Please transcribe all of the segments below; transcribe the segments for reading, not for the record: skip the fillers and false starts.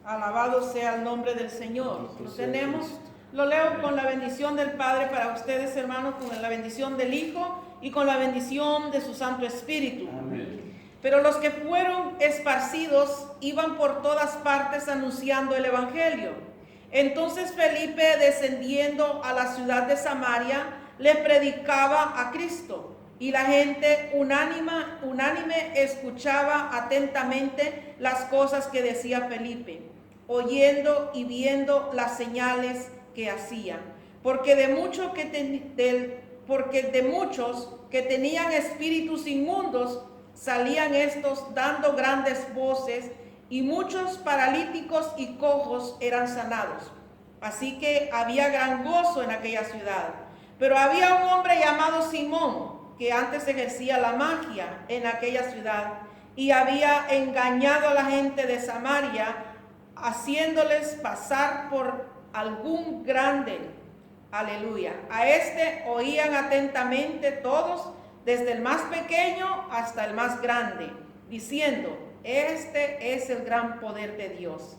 Alabado sea el nombre del Señor. Lo tenemos. Lo leo con la bendición del Padre para ustedes, hermanos, con la bendición del Hijo y con la bendición de su Santo Espíritu. Amén. Pero los que fueron esparcidos iban por todas partes anunciando el Evangelio. Entonces Felipe, descendiendo a la ciudad de Samaria, les predicaba a Cristo. Y la gente unánime escuchaba atentamente las cosas que decía Felipe, oyendo y viendo las señales que hacía. Porque de muchos que tenían espíritus inmundos, salían estos dando grandes voces, y muchos paralíticos y cojos eran sanados. Así que había gran gozo en aquella ciudad. Pero había un hombre llamado Simón, que antes ejercía la magia en aquella ciudad, y había engañado a la gente de Samaria, haciéndoles pasar por algún grande. Aleluya. A este oían atentamente todos, desde el más pequeño hasta el más grande, diciendo: este es el gran poder de Dios.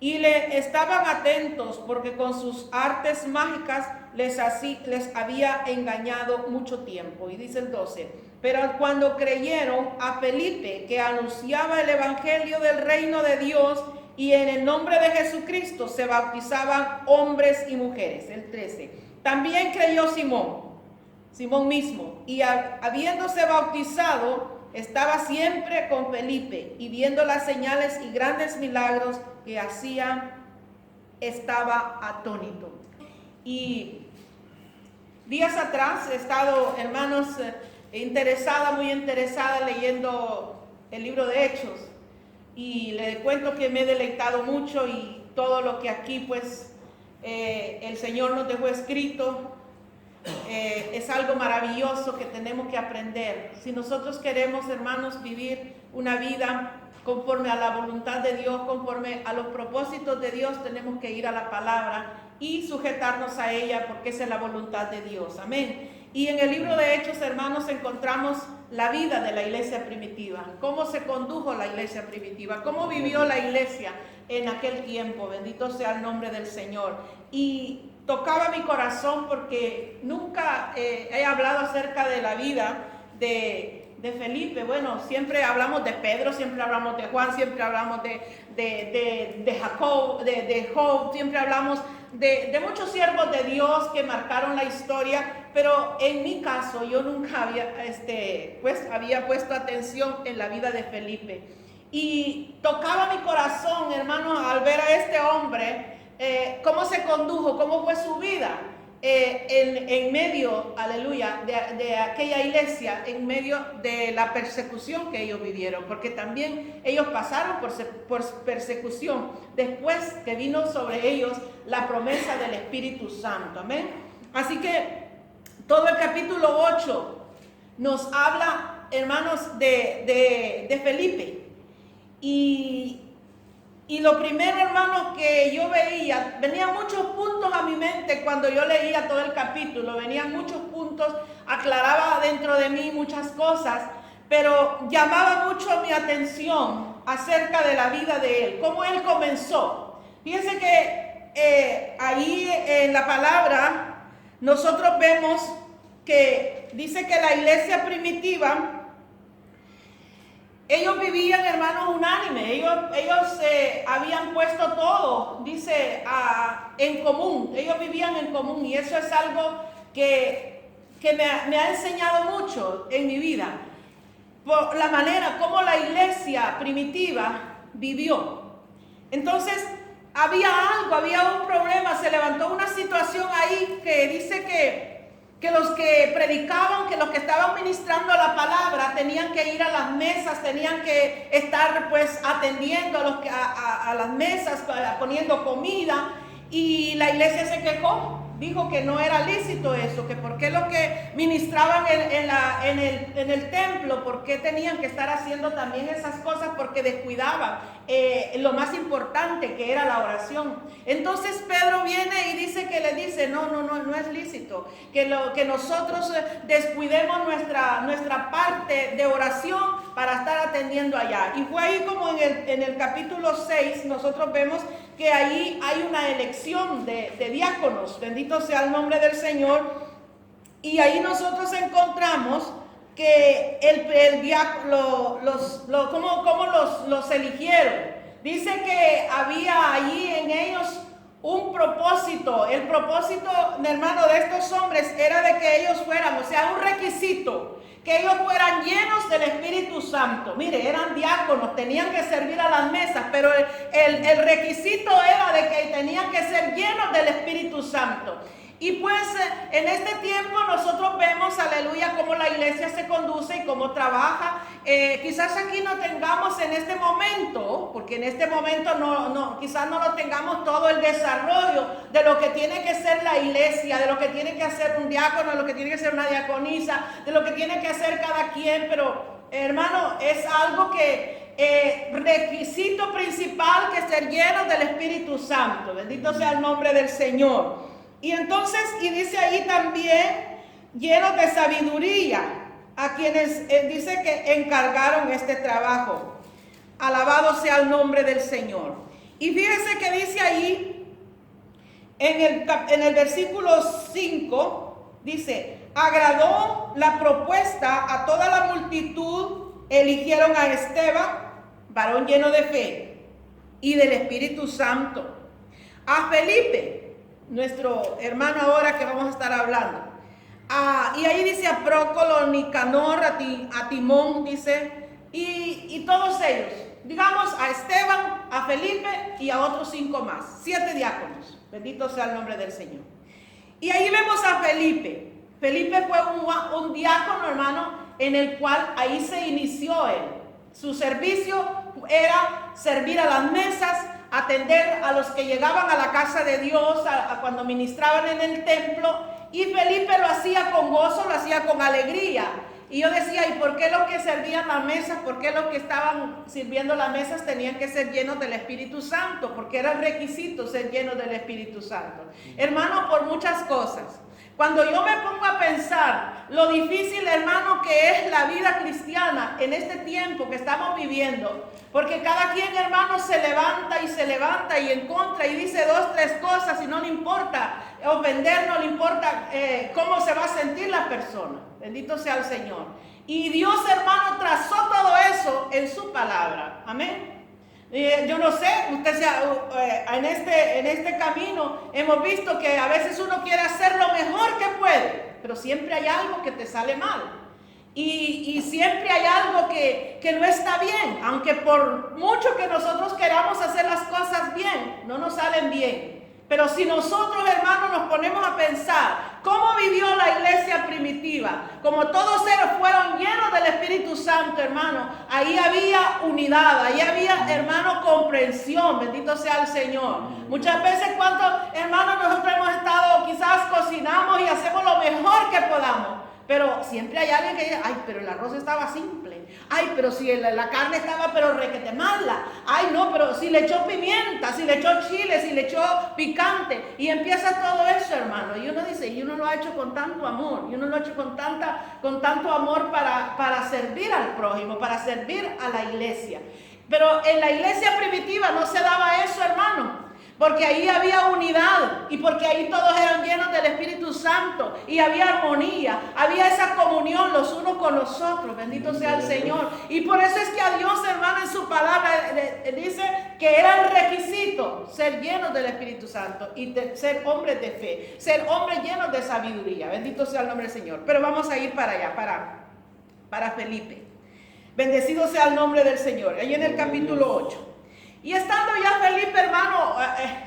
Y le estaban atentos, porque con sus artes mágicas les había engañado mucho tiempo. Y dice el 12: pero cuando creyeron a Felipe, que anunciaba el evangelio del reino de Dios, y en el nombre de Jesucristo se bautizaban hombres y mujeres. El 13: también creyó Simón mismo, y habiéndose bautizado, estaba siempre con Felipe, y viendo las señales y grandes milagros que hacían, estaba atónito. Y días atrás he estado, hermanos, muy interesada leyendo el libro de Hechos, y le cuento que me he deleitado mucho, y todo lo que aquí pues el Señor nos dejó escrito. Es algo maravilloso que tenemos que aprender. Si nosotros queremos, hermanos, vivir una vida conforme a la voluntad de Dios, conforme a los propósitos de Dios, tenemos que ir a la palabra y sujetarnos a ella, porque esa es la voluntad de Dios. Amén. Y en el libro de Hechos, hermanos, encontramos la vida de la iglesia primitiva, cómo se condujo la iglesia primitiva, cómo vivió la iglesia en aquel tiempo. Bendito sea el nombre del Señor. Y tocaba mi corazón porque nunca he hablado acerca de la vida de Felipe. Bueno, siempre hablamos de Pedro, siempre hablamos de Juan, siempre hablamos de Jacob, de Job, siempre hablamos de muchos siervos de Dios que marcaron la historia, pero en mi caso yo nunca había puesto atención en la vida de Felipe. Y tocaba mi corazón, hermanos, al ver a este hombre, cómo se condujo, cómo fue su vida en medio, aleluya, de aquella iglesia, en medio de la persecución que ellos vivieron, porque también ellos pasaron por persecución después que vino sobre ellos la promesa del Espíritu Santo. Amén. Así que todo el capítulo 8 nos habla, hermanos, de Felipe. Y lo primero, hermanos, que yo veía, venían muchos puntos a mi mente cuando yo leía todo el capítulo, venían muchos puntos, aclaraba dentro de mí muchas cosas, pero llamaba mucho mi atención acerca de la vida de él, cómo él comenzó. Fíjense que ahí en la palabra nosotros vemos que dice que la iglesia primitiva, ellos vivían, hermanos, unánime. Ellos habían puesto todo, dice, en común. Ellos vivían en común, y eso es algo que me ha enseñado mucho en mi vida. Por la manera como la iglesia primitiva vivió. Entonces, había un problema, se levantó una situación ahí que dice que los que predicaban, que los que estaban ministrando la palabra, tenían que ir a las mesas, tenían que estar pues atendiendo a las mesas, poniendo comida, y la iglesia se quejó. Dijo que no era lícito eso, que por qué los que ministraban en el templo, por qué tenían que estar haciendo también esas cosas, porque descuidaban lo más importante, que era la oración. Entonces Pedro viene y dice que le dice, no es lícito, que nosotros descuidemos nuestra parte de oración, para estar atendiendo allá. Y fue ahí como en el capítulo 6, nosotros vemos que ahí hay una elección de diáconos. Bendito sea el nombre del Señor. Y ahí nosotros encontramos que el diácono, ¿cómo los eligieron? Dice que había allí en ellos un propósito. El propósito, hermano, de estos hombres era de que ellos fueran, o sea, un requisito, que ellos fueran llenos del Espíritu Santo. Mire, eran diáconos, tenían que servir a las mesas, pero el requisito era de que tenían que ser llenos del Espíritu Santo. Y pues en este tiempo nosotros vemos, aleluya, cómo la iglesia se conduce y cómo trabaja. Quizás aquí no tengamos en este momento, porque en este momento quizás no lo tengamos todo el desarrollo de lo que tiene que ser la iglesia, de lo que tiene que hacer un diácono, de lo que tiene que ser una diaconisa, de lo que tiene que hacer cada quien, pero hermano, es algo que requisito principal, que ser llenos del Espíritu Santo. Bendito sea el nombre del Señor. Y entonces, y dice ahí también, llenos de sabiduría, a quienes dice que encargaron este trabajo. Alabado sea el nombre del Señor. Y fíjese que dice ahí, en el versículo 5, dice, agradó la propuesta a toda la multitud, eligieron a Esteban, varón lleno de fe y del Espíritu Santo, a Felipe, nuestro hermano ahora que vamos a estar hablando. Y ahí dice a Prócolo, Nicanor, a Timón, dice, y todos ellos, digamos a Esteban, a Felipe y a otros 5 más, 7 diáconos. Bendito sea el nombre del Señor. Y ahí vemos a Felipe. Felipe fue un diácono, hermano, en el cual ahí se inició él. Su servicio era servir a las mesas, atender a los que llegaban a la casa de Dios, cuando ministraban en el templo, y Felipe lo hacía con gozo, lo hacía con alegría. Y yo decía, ¿y por qué los que servían las mesas, por qué los que estaban sirviendo las mesas tenían que ser llenos del Espíritu Santo? Porque era el requisito ser llenos del Espíritu Santo. Hermano, por muchas cosas. Cuando yo me pongo a pensar lo difícil, hermano, que es la vida cristiana en este tiempo que estamos viviendo, porque cada quien, hermano, se levanta y en contra y dice 2, 3 cosas y no le importa ofender, no le importa cómo se va a sentir la persona. Bendito sea el Señor. Y Dios, hermano, trazó todo eso en su palabra. Amén. Yo no sé, usted en este camino hemos visto que a veces uno quiere hacer lo mejor que puede, pero siempre hay algo que te sale mal. Y siempre hay algo que no está bien, aunque por mucho que nosotros queramos hacer las cosas bien, no nos salen bien. Pero si nosotros, hermanos, nos ponemos a pensar cómo vivió la iglesia primitiva, como todos ellos fueron llenos del Espíritu Santo, hermano, ahí había unidad, ahí había, hermano, comprensión. Bendito sea el Señor. Muchas veces, ¿cuántos hermanos nosotros hemos estado, quizás cocinamos y hacemos lo mejor que podamos? Pero siempre hay alguien que dice, ay, pero el arroz estaba simple. Ay, pero si la carne estaba pero requete mala. Ay, no, pero si le echó pimienta, si le echó chile, si le echó picante. Y empieza todo eso, hermano. Y uno dice, y uno lo ha hecho con tanto amor. Y uno lo ha hecho con tanto amor para servir al prójimo, para servir a la iglesia. Pero en la iglesia primitiva no se daba eso, hermano. Porque ahí había unidad y porque ahí todos eran llenos del Espíritu Santo y había armonía, había esa comunión los unos con los otros. Bendito sea el Señor. Y por eso es que a Dios, hermano, en su palabra dice que era el requisito ser llenos del Espíritu Santo y ser hombres de fe, ser hombres llenos de sabiduría. Bendito sea el nombre del Señor. Pero vamos a ir para allá, para Felipe. Bendecido sea el nombre del Señor. Ahí en el capítulo 8. Y estando ya Felipe, hermano,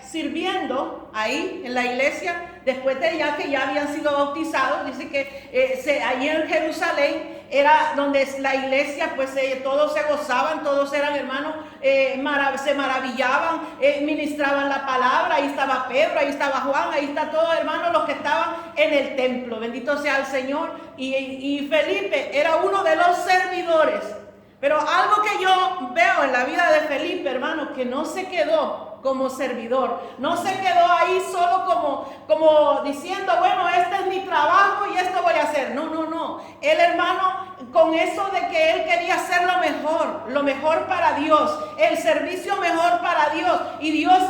sirviendo ahí en la iglesia, después de que ya habían sido bautizados, dice que allí en Jerusalén era donde la iglesia, pues todos se gozaban, todos eran hermanos, se maravillaban, ministraban la palabra. Ahí estaba Pedro, ahí estaba Juan, ahí está todos, hermanos, los que estaban en el templo. Bendito sea el Señor. Y Felipe era uno de los servidores. Pero algo que yo veo en la vida de Felipe, hermano, que no se quedó como servidor, no se quedó ahí solo como diciendo, bueno, este es mi trabajo y esto voy a hacer. No. Él, hermano, con eso de que él quería hacer lo mejor para Dios, el servicio mejor para Dios. Y Dios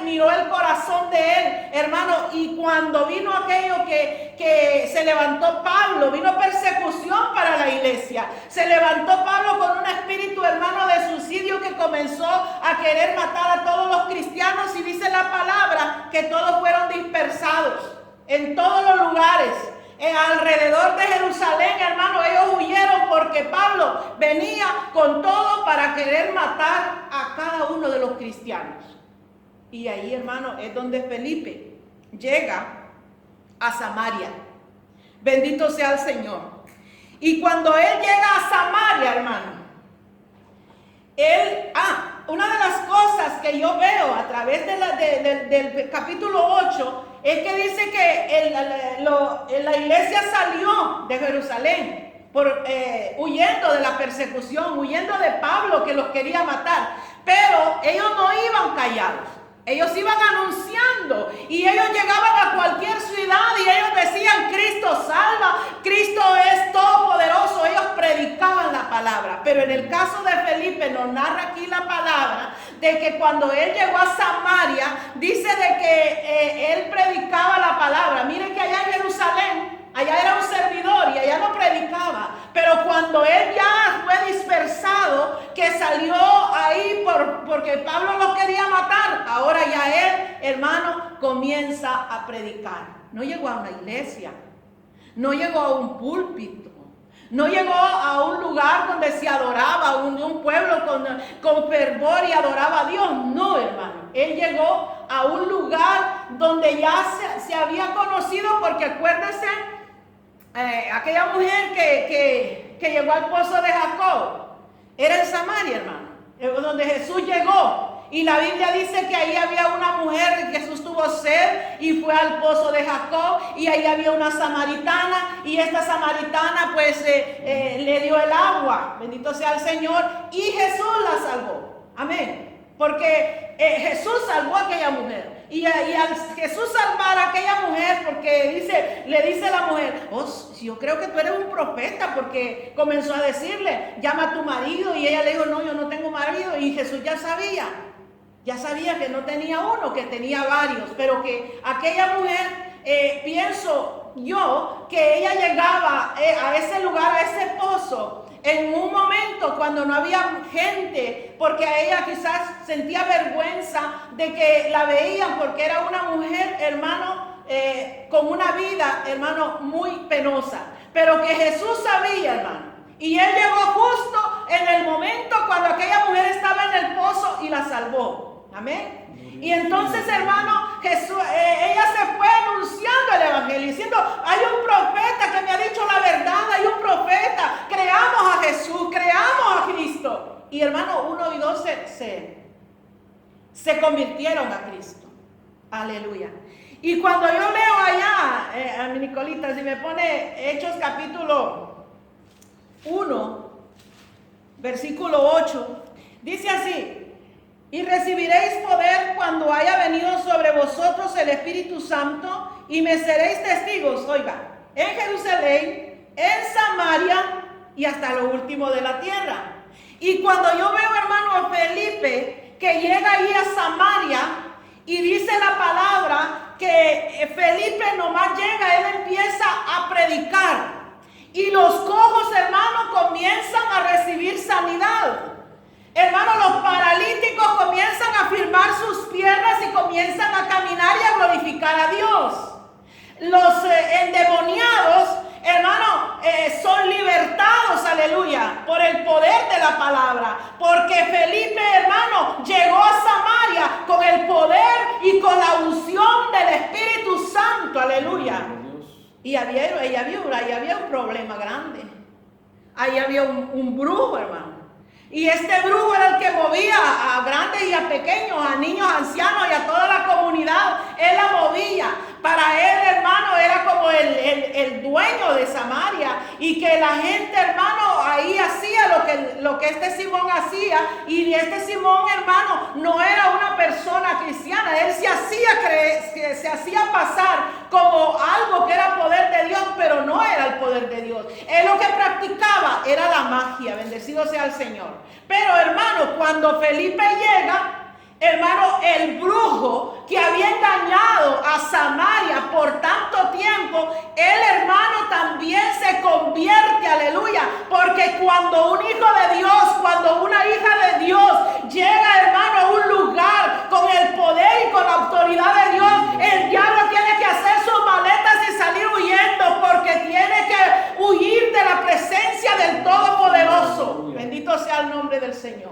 miró el corazón de él, hermano. Y cuando vino aquello que se levantó Pablo, vino persecución para la iglesia. Se levantó Pablo con un espíritu, hermano, de suicidio, que comenzó a querer matar a todos los cristianos. Y dice la palabra que todos fueron dispersados en todos los lugares. Alrededor de Jerusalén, hermano, ellos huyeron porque Pablo venía con todo para querer matar a cada uno de los cristianos. Y ahí, hermano, es donde Felipe llega a Samaria. Bendito sea el Señor. Y cuando él llega a Samaria, hermano, una de las cosas que yo veo a través del capítulo 8 es que dice que la iglesia salió de Jerusalén huyendo de la persecución, huyendo de Pablo, que los quería matar. Pero ellos no iban callados. Ellos iban anunciando y ellos llegaban a cualquier ciudad y ellos decían: Cristo salva, Cristo es todopoderoso. Ellos predicaban la palabra. Pero en el caso de Felipe nos narra aquí la palabra de que cuando él llegó a Samaria, dice de que él predicaba la palabra. Miren que allá en Jerusalén, allá era un servidor y allá no predicaba. Pero cuando él ya fue dispersado, que salió ahí porque Pablo lo quería matar, ahora ya él, hermano, comienza a predicar. No llegó a una iglesia, no llegó a un púlpito, no llegó a un lugar donde se adoraba, un pueblo con fervor y adoraba a Dios. No, hermano, él llegó a un lugar donde ya se había conocido, porque acuérdense, aquella mujer que llegó al pozo de Jacob, era en Samaria, hermano, donde Jesús llegó. Y la Biblia dice que ahí había una mujer, Jesús tuvo sed y fue al pozo de Jacob, y ahí había una samaritana, y esta samaritana pues le dio el agua, bendito sea el Señor, y Jesús la salvó. Amén. Porque Jesús salvó a aquella mujer. Y al Jesús salvar a aquella mujer, porque le dice la mujer: oh, yo creo que tú eres un profeta, porque comenzó a decirle: llama a tu marido. Y ella le dijo: no, yo no tengo marido. Y Jesús ya sabía que no tenía uno, que tenía varios. Pero que aquella mujer, pienso yo, que ella llegaba a ese lugar, a ese pozo, en un momento cuando no había gente, porque a ella quizás sentía vergüenza de que la veían, porque era una mujer, hermano, con una vida, hermano, muy penosa. Pero que Jesús sabía, hermano, y él llegó justo en el momento cuando aquella mujer estaba en el pozo y la salvó. Amén. Y entonces, hermano, Jesús, ella se fue anunciando el evangelio, diciendo: hay un profeta que me ha dicho la verdad, hay un profeta, creamos a Jesús, creamos a Cristo. Y hermano, 1 y 2 se convirtieron a Cristo. Aleluya. Y cuando yo leo allá, a mi Nicolita, si me pone Hechos capítulo 1, versículo 8, dice así: y recibiréis poder cuando haya venido sobre vosotros el Espíritu Santo, y me seréis testigos, oiga, en Jerusalén, en Samaria y hasta lo último de la tierra. Y cuando yo veo, hermano, a Felipe que llega ahí a Samaria, y dice la palabra que Felipe nomás llega, él empieza a predicar, y los cojos, hermano, comienzan a recibir sanidad. Hermano, los paralíticos comienzan a firmar sus piernas y comienzan a caminar y a glorificar a Dios. Los endemoniados, hermano, son libertados, aleluya, por el poder de la palabra. Porque Felipe, hermano, llegó a Samaria con el poder y con la unción del Espíritu Santo, aleluya. Y ahí había un problema grande. Ahí había un brujo, hermano. Y este brujo era el que movía a grandes y a pequeños, a niños, ancianos y a toda la comunidad. Él la movía. Para él, hermano, era como el dueño de Samaria, y que la gente, hermano, ahí hacía lo que este Simón hacía, y este Simón, hermano, no era una persona cristiana. Él se hacía pasar como algo que era poder de Dios, pero no era el poder de Dios. Él lo que practicaba era la magia, bendecido sea el Señor. Pero, hermano, cuando Felipe llega, hermano, el brujo que había engañado a Samaria por tanto tiempo, el hermano también se convierte, aleluya, porque cuando un hijo de Dios, cuando una hija de Dios llega, hermano, a un lugar con el poder y con la autoridad de Dios, el diablo tiene que hacer sus maletas y salir huyendo, porque tiene que huir de la presencia del Todopoderoso. Bendito sea el nombre del Señor.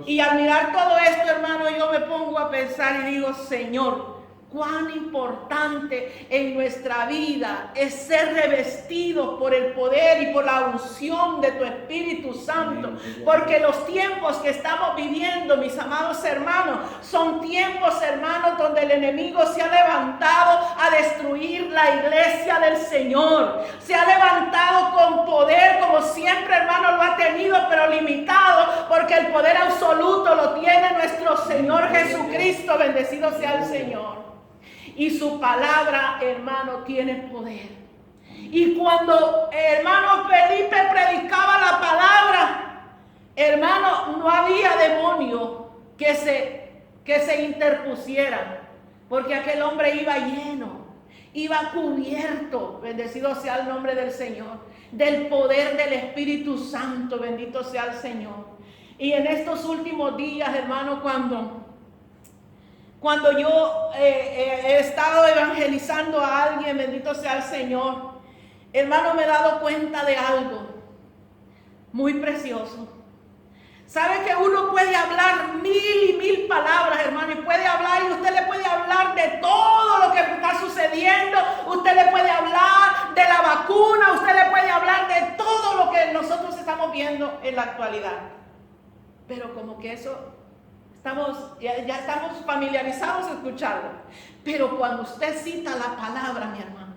Y al mirar todo esto, hermano, yo me pongo a pensar y digo, Señor, cuán importante en nuestra vida es ser revestidos por el poder y por la unción de tu Espíritu Santo, porque los tiempos que estamos viviendo, mis amados hermanos, son tiempos, hermanos, donde el enemigo se ha levantado a destruir la iglesia del Señor. Se ha levantado con poder, como siempre, hermano, lo ha tenido, pero limitado, porque el poder absoluto lo tiene nuestro Señor Jesucristo. Bendecido sea el Señor. Y su palabra, hermano, tiene poder. Y cuando, hermano, Felipe predicaba la palabra, hermano, no había demonio que se interpusieran, porque aquel hombre iba lleno, iba cubierto, bendecido sea el nombre del Señor, del poder del Espíritu Santo, bendito sea el Señor. Y en estos últimos días, hermano, cuando yo he estado evangelizando a alguien, bendito sea el Señor, hermano, me he dado cuenta de algo muy precioso. ¿Sabe que uno puede hablar 1000 y 1000 palabras, hermano? Y puede hablar, y usted le puede hablar de todo lo que está sucediendo. Usted le puede hablar de la vacuna, usted le puede hablar de todo lo que nosotros estamos viendo en la actualidad. Pero como que eso... ya estamos familiarizados a escucharlo. Pero cuando usted cita la palabra, mi hermano,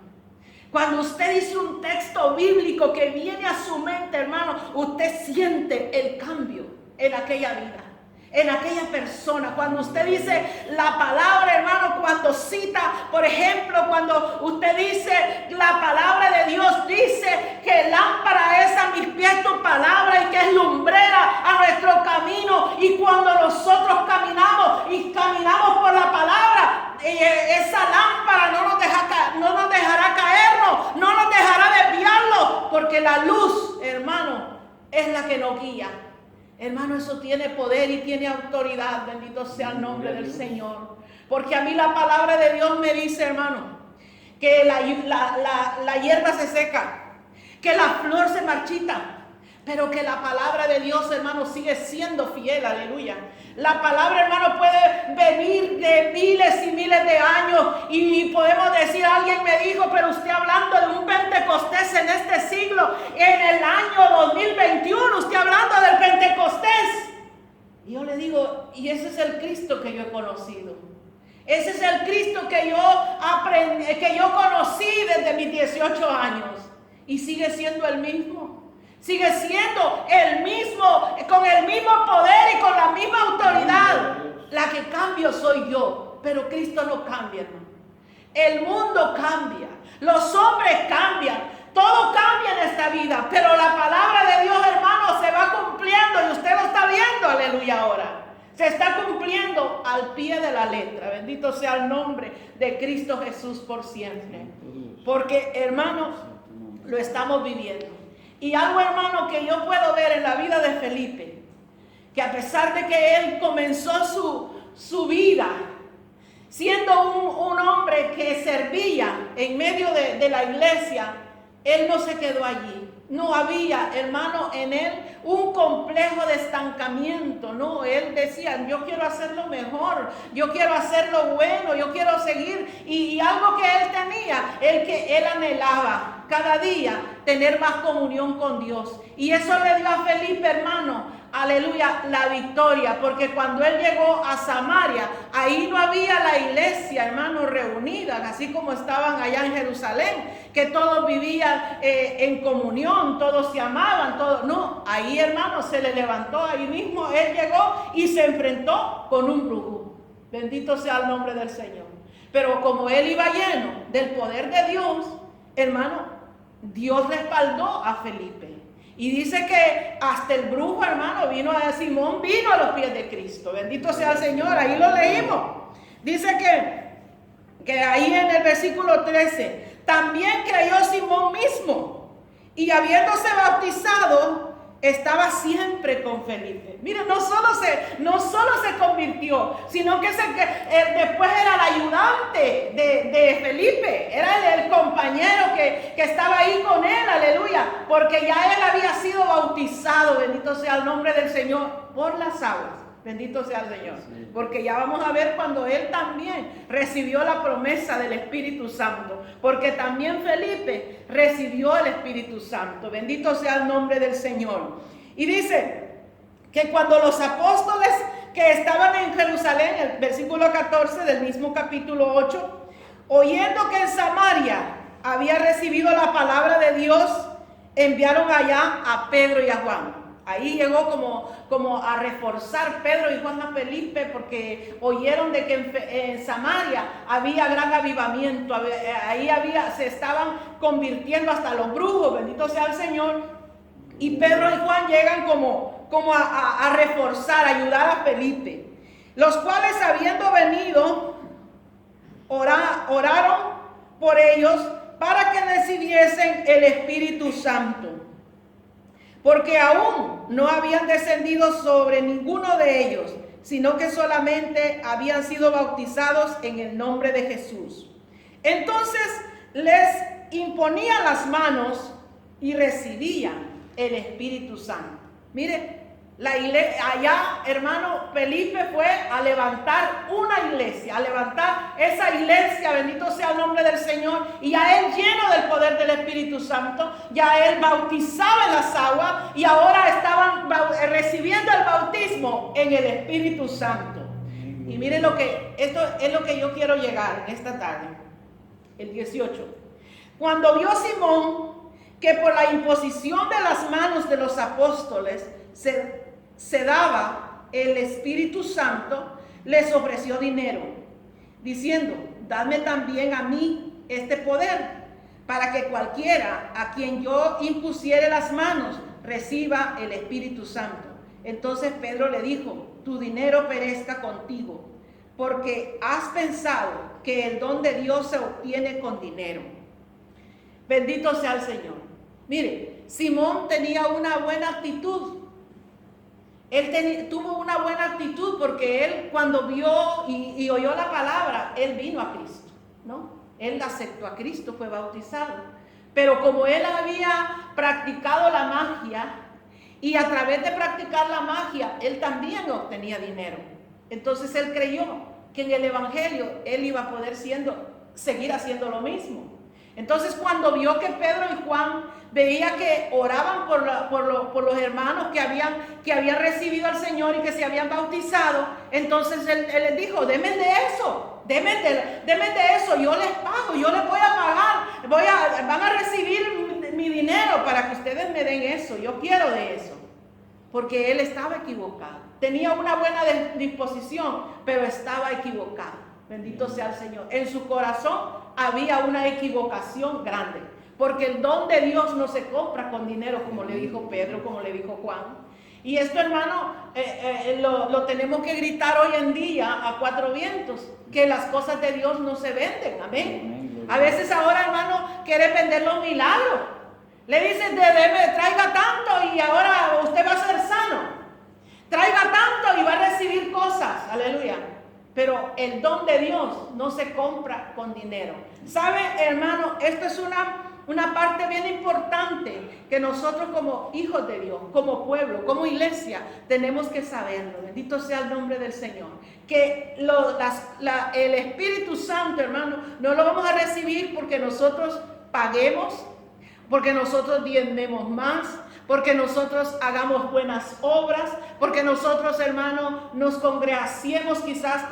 cuando usted dice un texto bíblico que viene a su mente, hermano, usted siente el cambio en aquella vida, en aquella persona. Cuando usted dice la palabra, hermano, cuando cita, por ejemplo, cuando usted dice la palabra de Dios, dice que lámpara es a mis pies tu palabra y que es lumbrera a nuestro camino. Y cuando nosotros caminamos por la palabra, esa lámpara no nos dejará caernos, no nos dejará desviarlo, porque la luz, hermano, es la que nos guía. Hermano, eso tiene poder y tiene autoridad. Bendito sea el nombre del Señor. Porque a mí la palabra de Dios me dice, hermano, que la hierba se seca, que la flor se marchita, pero que la palabra de Dios, hermano, sigue siendo fiel. Aleluya. La palabra, hermano, puede venir de miles y miles de años y podemos decir, alguien me dijo, pero usted hablando de un Pentecostés en este siglo, en el año 2021, usted hablando del Pentecostés. Y yo le digo, y ese es el Cristo que yo he conocido. Ese es el Cristo que yo conocí desde mis 18 años. Y sigue siendo el mismo. Sigue siendo el mismo, con el mismo poder y con la misma autoridad. La que cambio soy yo, pero Cristo no cambia, hermano. El mundo cambia, los hombres cambian, todo cambia en esta vida, pero la palabra de Dios, hermano, se va cumpliendo y usted lo está viendo, aleluya, ahora. Se está cumpliendo al pie de la letra. Bendito sea el nombre de Cristo Jesús por siempre. Porque, hermano, lo estamos viviendo. Y algo, hermano, que yo puedo ver en la vida de Felipe, que a pesar de que él comenzó su vida siendo un hombre que servía en medio de la iglesia, él no se quedó allí. No había, hermano, en él un complejo de estancamiento. No, él decía, yo quiero hacerlo mejor, yo quiero hacerlo bueno, yo quiero seguir. Y algo que él tenía, que él anhelaba cada día tener más comunión con Dios. Y eso le dio a Felipe, hermano, aleluya, la victoria, porque cuando él llegó a Samaria, ahí no había la iglesia, hermanos, reunidas, así como estaban allá en Jerusalén, que todos vivían en comunión, todos se amaban, todos, no, ahí, hermanos, se le levantó, ahí mismo él llegó y se enfrentó con un brujo. Bendito sea el nombre del Señor. Pero como él iba lleno del poder de Dios, hermano, Dios respaldó a Felipe. Y dice que hasta el brujo, hermano, Simón vino a los pies de Cristo. Bendito sea el Señor, ahí lo leímos. Dice que ahí en el versículo 13, también creyó Simón mismo, y habiéndose bautizado, estaba siempre con Felipe. Miren, no solo se convirtió, sino que después era el ayudante de Felipe, era el compañero que estaba ahí con él, aleluya, porque ya él había sido bautizado, bendito sea el nombre del Señor, por las aguas. Bendito sea el Señor, porque ya vamos a ver cuando él también recibió la promesa del Espíritu Santo, porque también Felipe recibió el Espíritu Santo. Bendito sea el nombre del Señor. Y dice que cuando los apóstoles que estaban en Jerusalén, el versículo 14 del mismo capítulo 8, oyendo que en Samaria había recibido la palabra de Dios, enviaron allá a Pedro y a Juan. Ahí llegó como a reforzar Pedro y Juan a Felipe, porque oyeron de que en Samaria había gran avivamiento, ahí se estaban convirtiendo hasta los brujos, bendito sea el Señor. Y Pedro y Juan llegan como a reforzar, a ayudar a Felipe, los cuales habiendo venido, oraron por ellos para que recibiesen el Espíritu Santo, porque aún no habían descendido sobre ninguno de ellos, sino que solamente habían sido bautizados en el nombre de Jesús. Entonces les imponían las manos y recibían el Espíritu Santo. Mire, la iglesia, allá, hermano, Felipe fue a levantar una iglesia, a levantar esa iglesia, bendito sea el nombre del Señor, y a él lleno del poder del Espíritu Santo, ya él bautizaba en las aguas y ahora estaban recibiendo el bautismo en el Espíritu Santo. Y miren esto es lo que yo quiero llegar en esta tarde, el 18. Cuando vio Simón que por la imposición de las manos de los apóstoles se daba el Espíritu Santo, les ofreció dinero, diciendo: dadme también a mí este poder, para que cualquiera a quien yo impusiere las manos reciba el Espíritu Santo. Entonces Pedro le dijo: tu dinero perezca contigo, porque has pensado que el don de Dios se obtiene con dinero. Bendito sea el Señor. Mire, Simón tenía una buena actitud. Él tuvo una buena actitud porque él, cuando vio y oyó la palabra, él vino a Cristo, ¿no? Él aceptó a Cristo, fue bautizado. Pero como él había practicado la magia, y a través de practicar la magia, él también obtenía dinero. Entonces él creyó que en el Evangelio él iba a poder seguir haciendo lo mismo. Entonces cuando vio que Pedro y Juan veía que oraban por los hermanos que habían recibido al Señor y que se habían bautizado, entonces él les dijo: denme de eso, denme de eso, yo les pago, yo les voy a pagar, van a recibir mi dinero para que ustedes me den eso, yo quiero de eso. Porque él estaba equivocado, tenía una buena disposición, pero estaba equivocado. Bendito sea el Señor. En su corazón había una equivocación grande, porque el don de Dios no se compra con dinero, como le dijo Pedro, como le dijo Juan. Y esto, hermano, lo tenemos que gritar hoy en día a cuatro vientos, que las cosas de Dios no se venden. Amén. A veces ahora, hermano, quiere vender los milagros. Le dicen: traiga tanto y ahora usted va a ser sano. Traiga tanto y va a recibir cosas. Aleluya. Pero el don de Dios no se compra con dinero. ¿Sabe, hermano? Esto es una parte bien importante que nosotros como hijos de Dios, como pueblo, como iglesia, tenemos que saberlo. Bendito sea el nombre del Señor. Que el Espíritu Santo, hermano, no lo vamos a recibir porque nosotros paguemos, porque nosotros diezmemos más, porque nosotros hagamos buenas obras, porque nosotros, hermano, nos congraciemos quizás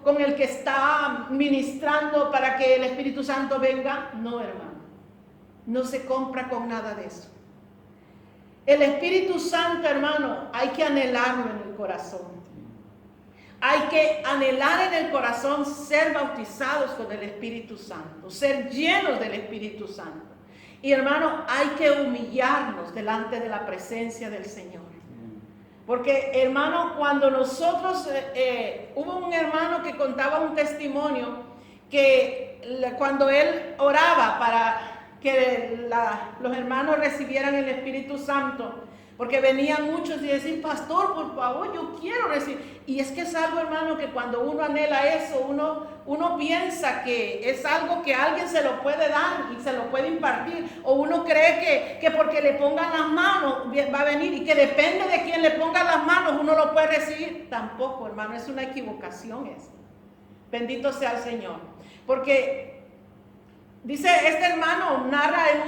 con el que está ministrando para que el Espíritu Santo venga. No, hermano, no se compra con nada de eso. El Espíritu Santo, hermano, hay que anhelarlo en el corazón. Hay que anhelar en el corazón ser bautizados con el Espíritu Santo, ser llenos del Espíritu Santo. Y hermano, hay que humillarnos delante de la presencia del Señor. Porque hermano, cuando nosotros, hubo un hermano que contaba un testimonio que cuando él oraba para que los hermanos recibieran el Espíritu Santo, porque venían muchos y decían, pastor, por favor, yo quiero recibir. Y es que es algo, hermano, que cuando uno anhela eso, uno piensa que es algo que alguien se lo puede dar y se lo puede impartir. O uno cree que porque le pongan las manos va a venir y que depende de quién le ponga las manos uno lo puede recibir. Tampoco, hermano, es una equivocación eso. Bendito sea el Señor. Porque dice este hermano, narra en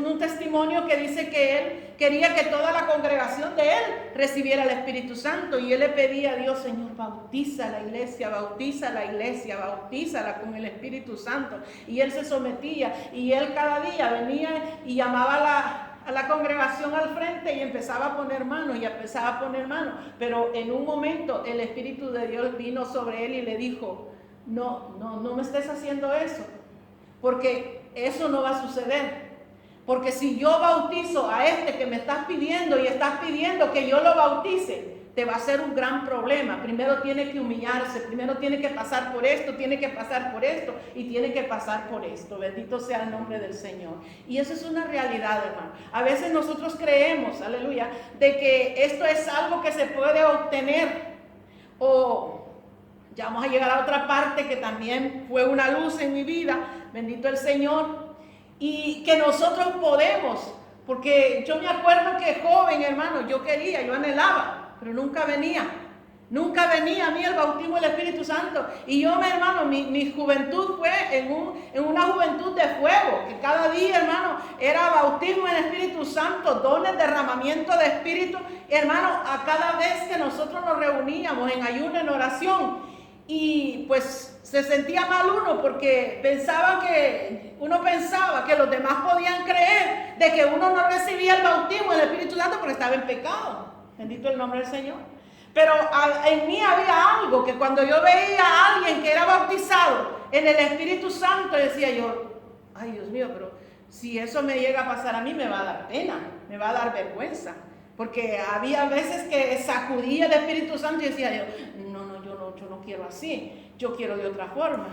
un testimonio que dice que él quería que toda la congregación de él recibiera el Espíritu Santo, y él le pedía a Dios, Señor, bautiza la iglesia, bautízala con el Espíritu Santo. Y él se sometía, y él cada día venía y llamaba a la congregación al frente y empezaba a poner manos, pero en un momento el Espíritu de Dios vino sobre él y le dijo, no me estés haciendo eso, porque eso no va a suceder. Porque si yo bautizo a este que me estás pidiendo y estás pidiendo que yo lo bautice, te va a ser un gran problema. Primero tiene que humillarse, primero tiene que pasar por esto, tiene que pasar por esto y tiene que pasar por esto. Bendito sea el nombre del Señor. Y eso es una realidad, hermano. A veces nosotros creemos, aleluya, de que esto es algo que se puede obtener. O ya vamos a llegar a otra parte que también fue una luz en mi vida. Bendito el Señor. Y que nosotros podemos, porque yo me acuerdo que joven, hermano, yo anhelaba, pero nunca venía a mí el bautismo del Espíritu Santo. Y yo, mi hermano, mi juventud fue en una juventud de fuego, que cada día, hermano, era bautismo en el Espíritu Santo, dones, derramamiento de Espíritu, hermano, a cada vez que nosotros nos reuníamos en ayuno, en oración. Y pues se sentía mal uno, porque uno pensaba que los demás podían creer de que uno no recibía el bautismo del Espíritu Santo porque estaba en pecado. Bendito el nombre del Señor. Pero en mí había algo que cuando yo veía a alguien que era bautizado en el Espíritu Santo, decía yo, ay Dios mío, pero si eso me llega a pasar a mí, me va a dar pena, me va a dar vergüenza. Porque había veces que sacudía el Espíritu Santo y decía yo no quiero así, yo quiero de otra forma.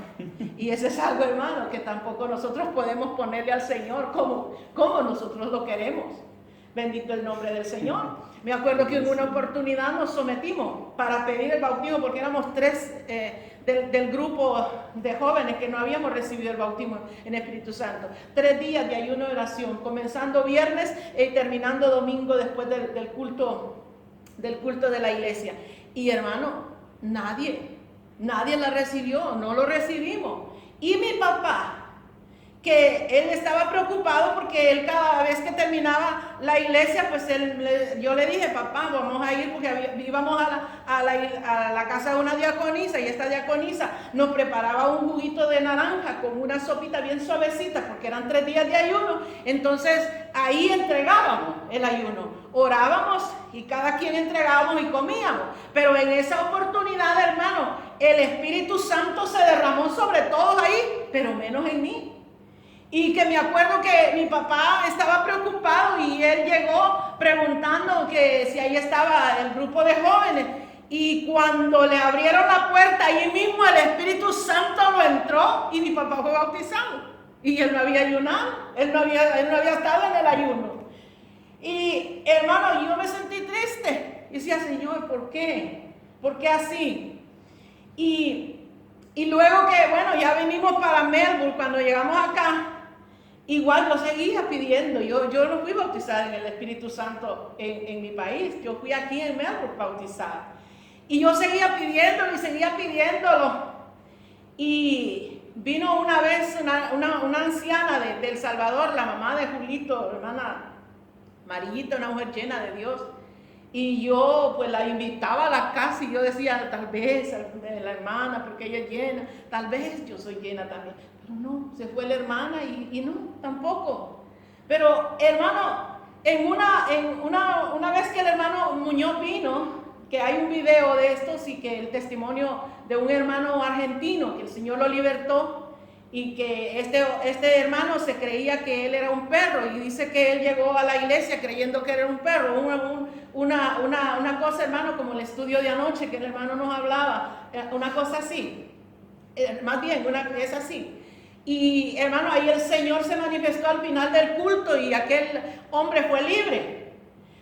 Y ese es algo, hermano, que tampoco nosotros podemos ponerle al Señor como nosotros lo queremos. Bendito el nombre del Señor. Me acuerdo que en una oportunidad nos sometimos para pedir el bautismo, porque éramos 3 del grupo de jóvenes que no habíamos recibido el bautismo en Espíritu Santo. 3 días de ayuno y oración, comenzando viernes y terminando domingo después del culto de la iglesia. Y hermano, nadie la recibió, no lo recibimos. Y mi papá, que él estaba preocupado porque él cada vez que terminaba la iglesia, pues yo le dije, papá, vamos a ir, porque íbamos a la casa de una diaconisa, y esta diaconisa nos preparaba un juguito de naranja con una sopita bien suavecita, porque eran 3 días de ayuno. Entonces ahí entregábamos el ayuno, orábamos y cada quien entregábamos y comíamos. Pero en esa oportunidad, hermano, el Espíritu Santo se derramó sobre todos ahí, pero menos en mí. Y que me acuerdo que mi papá estaba preocupado y él llegó preguntando que si ahí estaba el grupo de jóvenes. Y cuando le abrieron la puerta, ahí mismo el Espíritu Santo lo entró y mi papá fue bautizado. Y él no había ayunado, él no había estado en el ayuno. Y hermano, yo me sentí triste. Y decía, Señor, ¿por qué? ¿Por qué así? Y luego que, bueno, ya vinimos para Melbourne, cuando llegamos acá, igual lo seguía pidiendo. Yo no fui bautizada en el Espíritu Santo en mi país. Yo fui aquí en Melbourne bautizada. Y yo seguía pidiéndolo. Y vino una vez una anciana de El Salvador, la mamá de Julito, hermana Amarillita, una mujer llena de Dios. Y yo pues la invitaba a la casa y yo decía, tal vez la hermana, porque ella es llena, tal vez yo soy llena también. Pero no, se fue la hermana y no, tampoco. Pero hermano, una vez que el hermano Muñoz vino, que hay un video de estos y que el testimonio de un hermano argentino, que el Señor lo libertó, y que este hermano se creía que él era un perro y dice que él llegó a la iglesia creyendo que era un perro, una cosa, hermano, como el estudio de anoche que el hermano nos hablaba, una cosa así, más bien, es así. Y hermano, ahí el Señor se manifestó al final del culto y aquel hombre fue libre.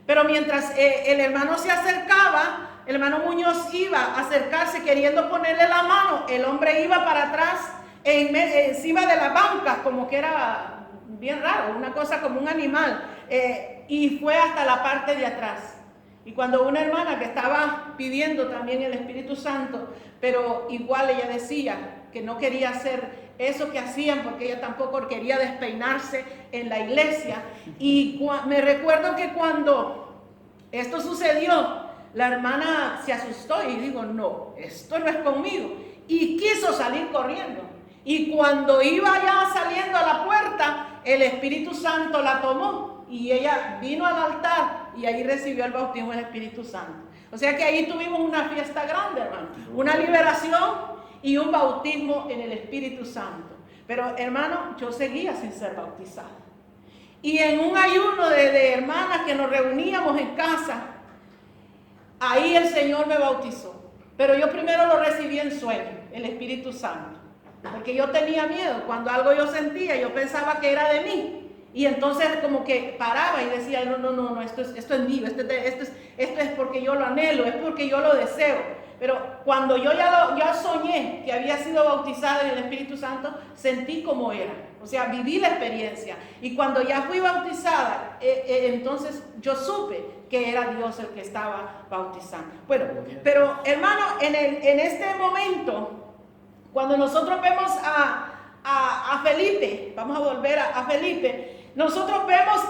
Pero mientras el hermano se acercaba, el hermano Muñoz iba a acercarse queriendo ponerle la mano, el hombre iba para atrás, encima de la banca, como que era bien raro, una cosa como un animal, y fue hasta la parte de atrás. Y cuando una hermana que estaba pidiendo también el Espíritu Santo, pero igual ella decía que no quería hacer eso que hacían porque ella tampoco quería despeinarse en la iglesia, y me recuerdo que cuando esto sucedió, la hermana se asustó y dijo, no, esto no es conmigo, y quiso salir corriendo. Y cuando iba ya saliendo a la puerta, el Espíritu Santo la tomó y ella vino al altar y ahí recibió el bautismo del Espíritu Santo. O sea que ahí tuvimos una fiesta grande, hermano, una liberación y un bautismo en el Espíritu Santo. Pero hermano, yo seguía sin ser bautizada. Y en un ayuno de hermanas que nos reuníamos en casa, ahí el Señor me bautizó. Pero yo primero lo recibí en sueño, el Espíritu Santo. Porque yo tenía miedo, cuando algo yo sentía, yo pensaba que era de mí. Y entonces como que paraba y decía, no, esto es mío, esto es porque yo lo anhelo, es porque yo lo deseo. Pero cuando yo ya soñé que había sido bautizada en el Espíritu Santo, sentí como era. O sea, viví la experiencia. Y cuando ya fui bautizada, entonces yo supe que era Dios el que estaba bautizando. Bueno, pero hermano, en este momento, cuando nosotros vemos a Felipe, vamos a volver a Felipe, nosotros vemos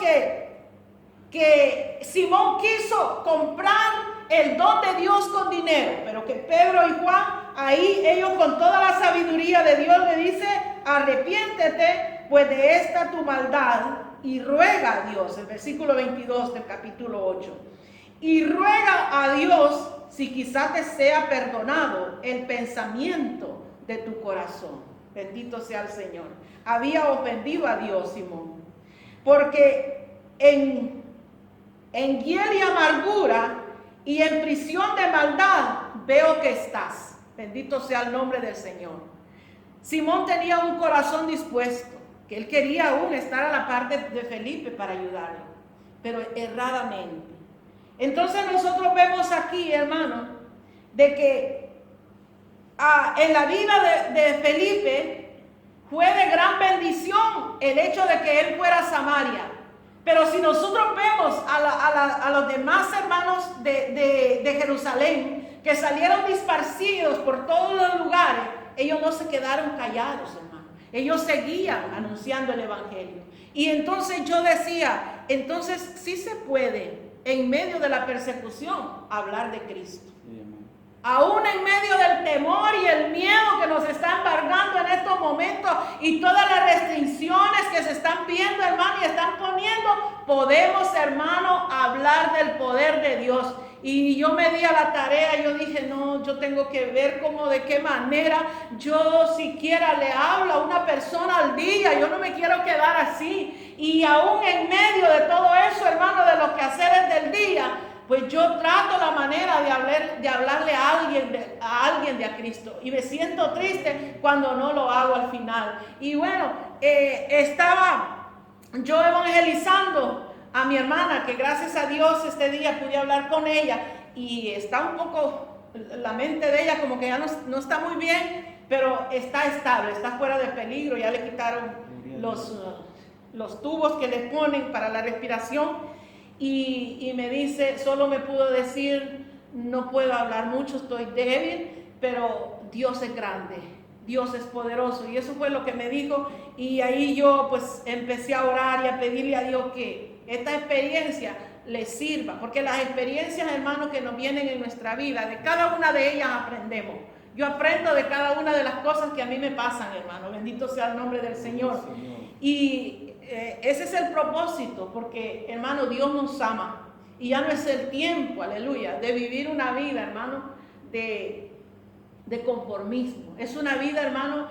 que Simón quiso comprar el don de Dios con dinero, pero que Pedro y Juan, ahí ellos con toda la sabiduría de Dios le dice, arrepiéntete pues de esta tu maldad y ruega a Dios, el versículo 22 del capítulo 8, y ruega a Dios si quizás te sea perdonado el pensamiento de tu corazón. Bendito sea el Señor. Había ofendido a Dios Simón, porque en hiel y amargura y en prisión de maldad veo que estás. Bendito sea el nombre del Señor. Simón tenía un corazón dispuesto, que él quería aún estar a la parte de Felipe para ayudarlo, pero erradamente. Entonces nosotros vemos aquí, hermano, de que en la vida de Felipe fue de gran bendición el hecho de que él fuera a Samaria. Pero si nosotros vemos a los demás hermanos de Jerusalén que salieron disparcidos por todos los lugares, ellos no se quedaron callados, hermano. Ellos seguían anunciando el evangelio. Y entonces yo decía, entonces sí se puede en medio de la persecución hablar de Cristo. Aún en medio del temor y el miedo que nos está embargando en estos momentos y todas las restricciones que se están viendo, hermano, y están poniendo, podemos, hermano, hablar del poder de Dios. Y yo me di a la tarea, yo dije, no, yo tengo que ver cómo, de qué manera yo siquiera le hablo a una persona al día, yo no me quiero quedar así. Y aún en medio de todo eso, hermano, de los quehaceres del día, pues yo trato la manera de hablarle a alguien de Cristo. Y me siento triste cuando no lo hago al final. Y bueno, estaba yo evangelizando a mi hermana, que gracias a Dios este día pude hablar con ella. Y está un poco, la mente de ella como que ya no está muy bien, pero está estable, está fuera de peligro. Ya le quitaron los tubos que le ponen para la respiración. Y me dice, solo me pudo decir, no puedo hablar mucho, estoy débil, pero Dios es grande, Dios es poderoso. Y eso fue lo que me dijo. Y ahí yo pues empecé a orar y a pedirle a Dios que esta experiencia les sirva, porque las experiencias, hermanos, que nos vienen en nuestra vida, de cada una de ellas aprendemos. Yo aprendo de cada una de las cosas que a mí me pasan, hermano. Bendito sea el nombre del Señor. Y ese es el propósito, porque, hermano, Dios nos ama. Y ya no es el tiempo, aleluya, de vivir una vida, hermano, de conformismo. Es una vida, hermano,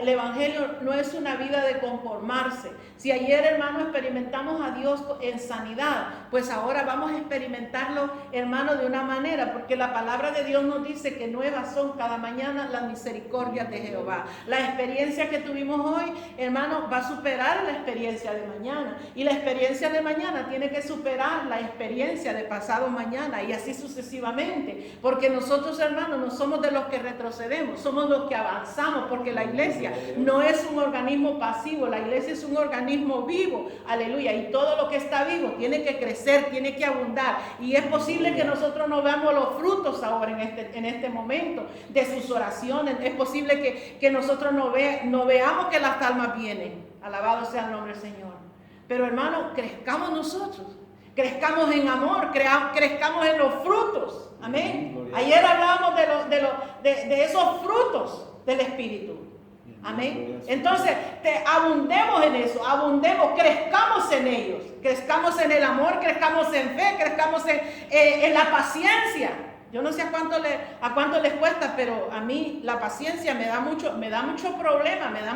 el evangelio no es una vida de conformarse. Si ayer, hermano, experimentamos a Dios en sanidad, pues ahora vamos a experimentarlo, hermano, de una manera, porque la palabra de Dios nos dice que nuevas son cada mañana las misericordias de Jehová. La experiencia que tuvimos hoy, hermano, va a superar la experiencia de mañana, y la experiencia de mañana tiene que superar la experiencia de pasado mañana, y así sucesivamente, porque nosotros, hermanos, no somos de los que retrocedemos, somos los que avanzamos, porque la iglesia no es un organismo pasivo, la iglesia es un organismo vivo, aleluya, y todo lo que está vivo tiene que crecer, tiene que abundar, y es posible que nosotros no veamos los frutos ahora en este momento de sus oraciones, es posible que nosotros no veamos que las almas vienen, alabado sea el nombre del Señor, pero hermano, crezcamos nosotros, crezcamos en amor, crezcamos en los frutos. Amén. Ayer hablábamos de esos frutos del Espíritu. Amén. Entonces, abundemos en eso, crezcamos en ellos, crezcamos en el amor, crezcamos en fe, crezcamos en la paciencia. Yo no sé a cuánto les cuesta, pero a mí la paciencia me da mucho problema, me da a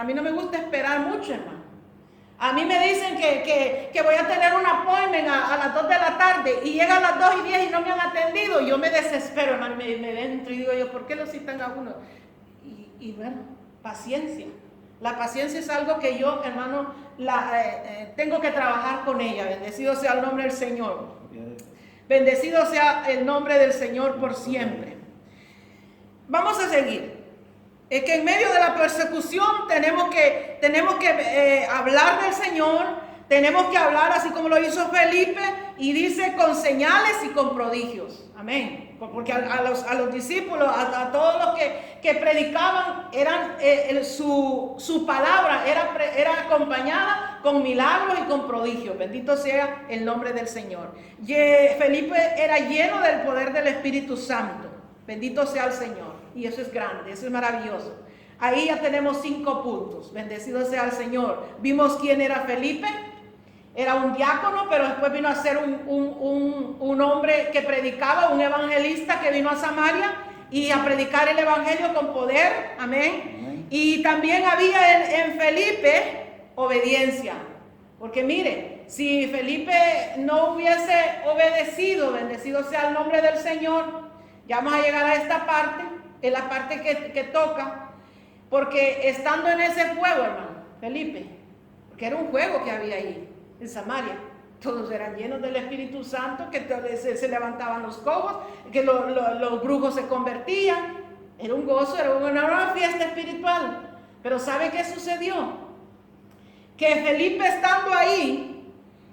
mí no me gusta esperar mucho, hermano. A mí me dicen que voy a tener un appointment a las 2 de la tarde y llegan a las 2:10 y no me han atendido. Yo me desespero, hermano, me entro y digo yo, ¿por qué lo citan a uno? Y bueno, paciencia. La paciencia es algo que yo, hermano, tengo que trabajar con ella. Bendecido sea el nombre del Señor. Bendecido sea el nombre del Señor por siempre. Vamos a seguir. Es que en medio de la persecución tenemos que hablar del Señor, tenemos que hablar así como lo hizo Felipe, y dice con señales y con prodigios. Amén. Porque a los discípulos, a todos los que predicaban, su palabra era acompañada con milagros y con prodigios. Bendito sea el nombre del Señor. Felipe era lleno del poder del Espíritu Santo. Bendito sea el Señor. Y eso es grande, eso es maravilloso. Ahí ya tenemos 5 puntos. Bendecido sea el Señor. Vimos quién era Felipe. Era un diácono, pero después vino a ser un hombre que predicaba, un evangelista que vino a Samaria y a predicar el evangelio con poder. Amén. Y también había en Felipe obediencia. Porque mire, si Felipe no hubiese obedecido, bendecido sea el nombre del Señor, ya vamos a llegar a esta parte, en la parte que toca, porque estando en ese fuego, hermano, Felipe, porque era un fuego que había ahí en Samaria, todos eran llenos del Espíritu Santo, que se levantaban los cojos, que los brujos se convertían, era un gozo, era una fiesta espiritual. Pero ¿sabe qué sucedió? Que Felipe, estando ahí,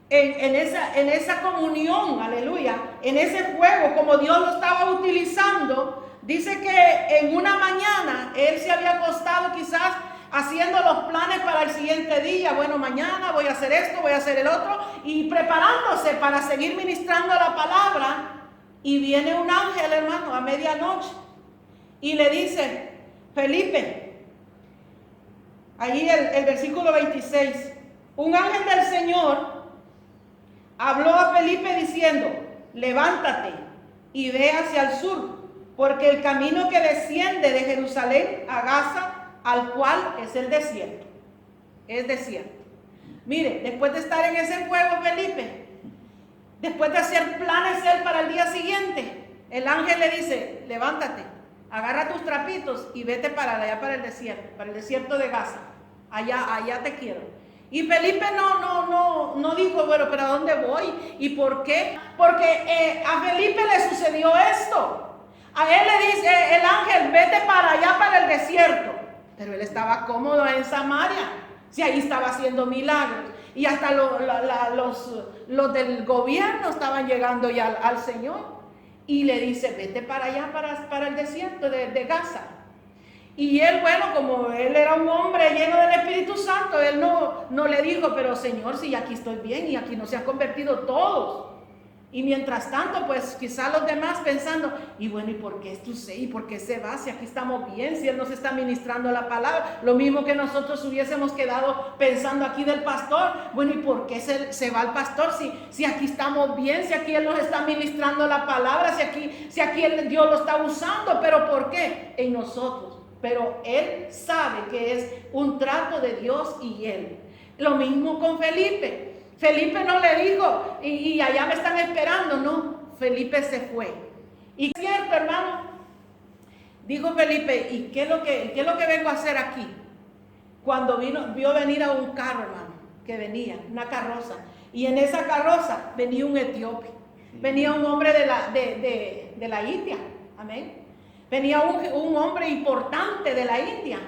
en esa comunión, aleluya, en ese fuego, como Dios lo estaba utilizando, dice que en una mañana él se había acostado quizás haciendo los planes para el siguiente día. Bueno, mañana voy a hacer esto, voy a hacer el otro, y preparándose para seguir ministrando la palabra. Y viene un ángel, hermano, a medianoche y le dice, Felipe, allí el versículo 26, un ángel del Señor habló a Felipe diciendo, levántate y ve hacia el sur, porque el camino que desciende de Jerusalén a Gaza, al cual es el desierto. Es desierto. Mire, después de estar en ese fuego, Felipe, después de hacer planes él para el día siguiente, el ángel le dice, levántate, agarra tus trapitos y vete allá para el desierto de Gaza. Allá te quiero. Y Felipe no dijo, bueno, pero ¿a dónde voy? ¿Y por qué? Porque a Felipe le sucedió esto. A él le dice el ángel, vete para allá, para el desierto. Pero él estaba cómodo en Samaria. Si ahí estaba haciendo milagros. Y hasta los del gobierno estaban llegando ya al Señor. Y le dice, vete para allá, para el desierto de Gaza. Y él, bueno, como él era un hombre lleno del Espíritu Santo, él no le dijo, pero Señor, si aquí estoy bien y aquí no se han convertido todos. Y mientras tanto, pues quizá los demás pensando, y bueno, ¿y por qué ¿Y por qué se va? Si aquí estamos bien, si él nos está ministrando la palabra. Lo mismo que nosotros hubiésemos quedado pensando aquí del pastor. Bueno, ¿y por qué se va el pastor? Si aquí estamos bien, si aquí él nos está ministrando la palabra, si aquí Dios lo está usando, pero ¿por qué? En nosotros. Pero él sabe que es un trato de Dios y él. Lo mismo con Felipe. Felipe no le dijo, y allá me están esperando, no, Felipe se fue. Y es cierto, hermano, dijo Felipe, ¿y qué es lo que vengo a hacer aquí? Cuando vio venir a un carro, hermano, que venía, una carroza, y en esa carroza venía un etíope, venía un hombre de la India, amén, venía un hombre importante de la India.